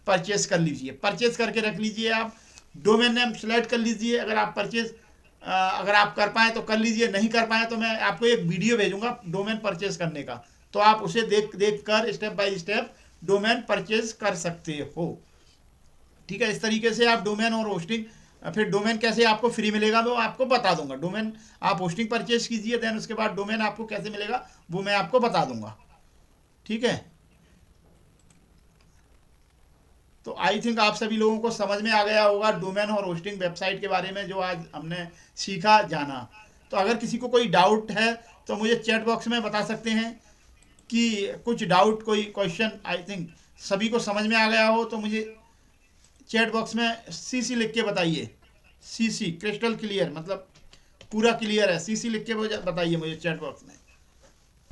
Speaker 1: परचेस कर लीजिए, परचेस करके रख लीजिए। आप डोमेन नेम सेलेक्ट कर लीजिए, अगर आप परचेज अगर आप कर पाएँ तो कर लीजिए, नहीं कर पाएँ तो मैं आपको एक वीडियो भेजूंगा डोमेन परचेज करने का, तो आप उसे देख कर step by step domain purchase कर सकते हो, ठीक है। इस तरीके से आप डोमेन और होस्टिंग, फिर डोमेन कैसे आपको फ्री मिलेगा वो आपको बता दूंगा। डोमेन आप होस्टिंग परचेज कीजिए, देन उसके बाद डोमेन आपको कैसे मिलेगा वो मैं आपको बता दूंगा, ठीक है। तो आई थिंक आप सभी लोगों को समझ में आ गया होगा डोमेन और होस्टिंग वेबसाइट के बारे में जो आज हमने सीखा जाना। तो अगर किसी को कोई डाउट है तो मुझे चैट बॉक्स में बता सकते हैं कि कुछ डाउट, कोई क्वेश्चन। आई थिंक सभी को समझ में आ गया हो तो मुझे चैट बॉक्स में CC लिख के बताइए। CC क्रिस्टल क्लियर, मतलब पूरा क्लियर है, CC लिख के बताइए मुझे चैट बॉक्स में।